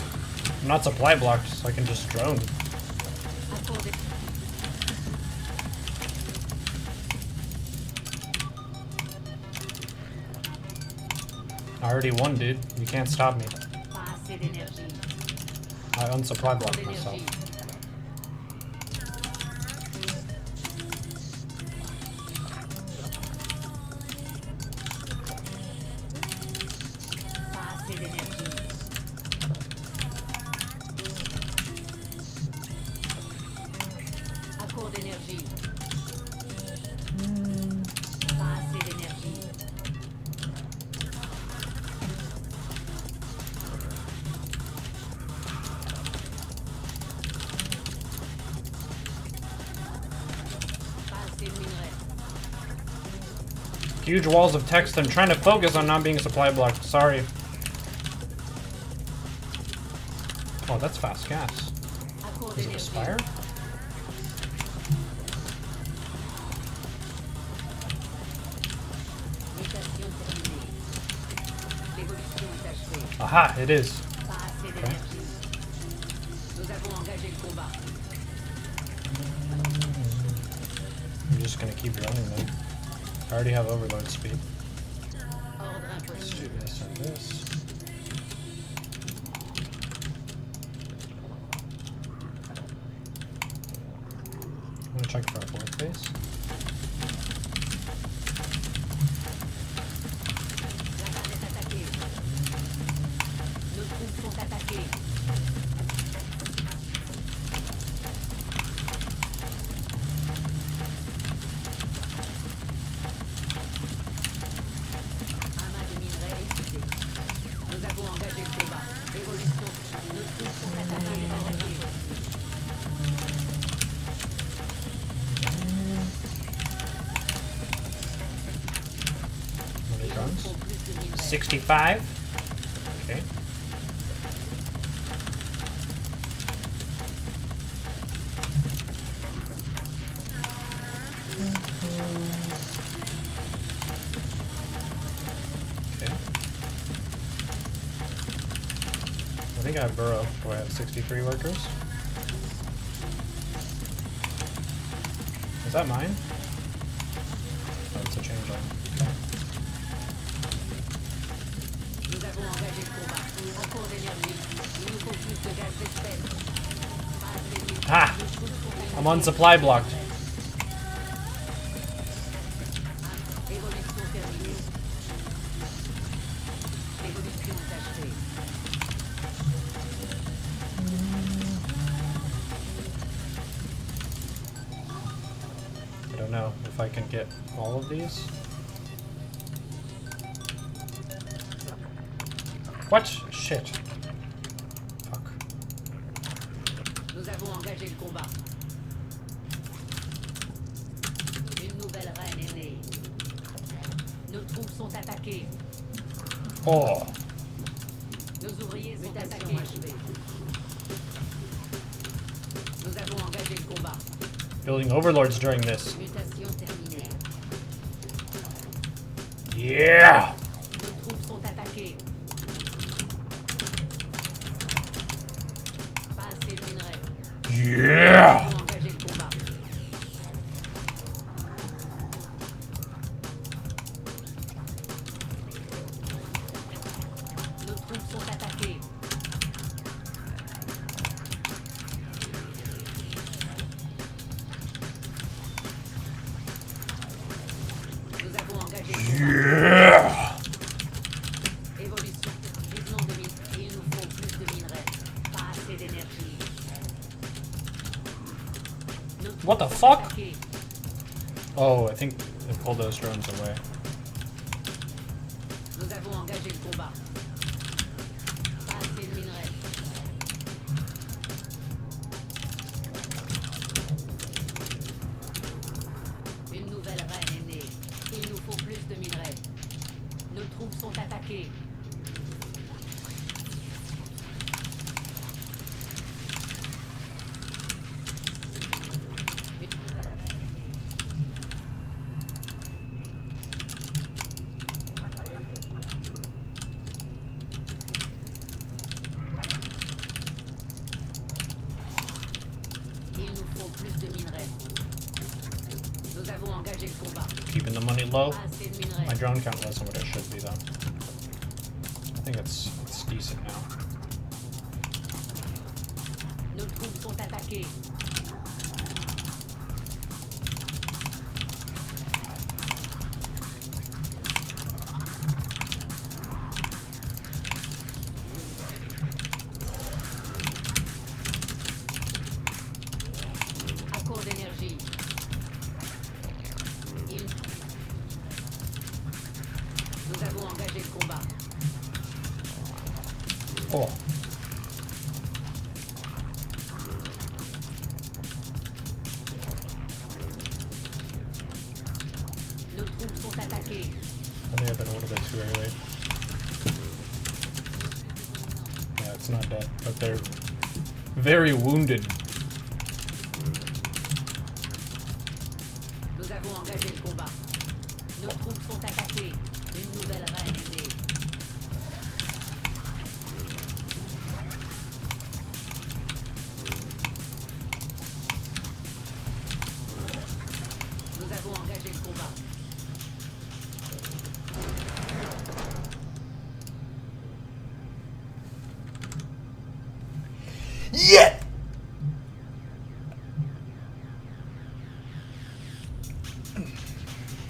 I'm not supply blocked, so I can just drone. À court d'énergie. I already won, dude. You can't stop me. Pas assez d'énergie. I unsupply Court blocked myself. d'énergie. Pas assez d'énergie. À court d'énergie. Pas assez d'énergie. Pas assez de minerais. Huge walls of text. I'm trying to focus on not being supply blocked. Sorry. Oh, that's fast gas. À court Does it d'énergie. expire? Mutation terminée. L'évolution est achevée. Aha, it is. Pas assez d'énergie. Nous avons engagé le combat. I'm just gonna keep running then. I already have overload speed. Ordre Let's do impossible. this and this. I'm gonna check for a 4th base. La base est attaquée. Nos troupes sont attaquées. Amas de minerais épuisés. Nous avons engagé le combat. Évolution. Nos troupes sont attaquées. How many Il nous guns? faut plus de minerais. 65. Okay. think I have burrow. Do I have 63 workers? Is that mine? Oh, it's a change line. Okay. Nous avons engagé le combat. Encore d'énergie. Il nous faut plus de gaz d'espèce. Pas assez de Ah! I'm on supply blocked. évolution terminée. Évolution achevée. I don't know if I can get all of these. What? Shit. Fuck. Nous avons engagé le combat. Une nouvelle reine est née. Nos troupes sont attaquées. Oh. Nos ouvriers sont attaqués. Nous avons engagé le combat. Building overlords during this. Mutation terminée. Yeah! Nos troupes sont attaquées. Pas assez de minerais. Yeah! Nous avons engagé le combat. Nos troupes sont attaquées. Nous avons engagé le combat. Yeah! Évolution. Gisement de mine. Il nous faut plus de minerais. Pas assez d'énergie. Nos troupes What the sont fuck? attaquées. Oh, I think they pulled those drones away. Nous avons engagé le combat. Pas assez de minerais. Une nouvelle reine est née. Il nous faut plus de minerais. Nos troupes sont attaquées. Il nous faut plus de minerais. Nous avons engagé le combat. Keeping the money low. Pas assez de minerais. My drone count wasn't what it should be, though. I think it's decent now. Nos troupes sont attaquées. Accord d'énergie. Il- Nous avons engagé le combat. Oh. Nos troupes sont attaquées. I may have been a little bit too early. Yeah, it's not dead, but they're very wounded. Nous avons engagé le combat. Nos troupes sont attaquées. Une nouvelle reine est née. Nous avons engagé le combat.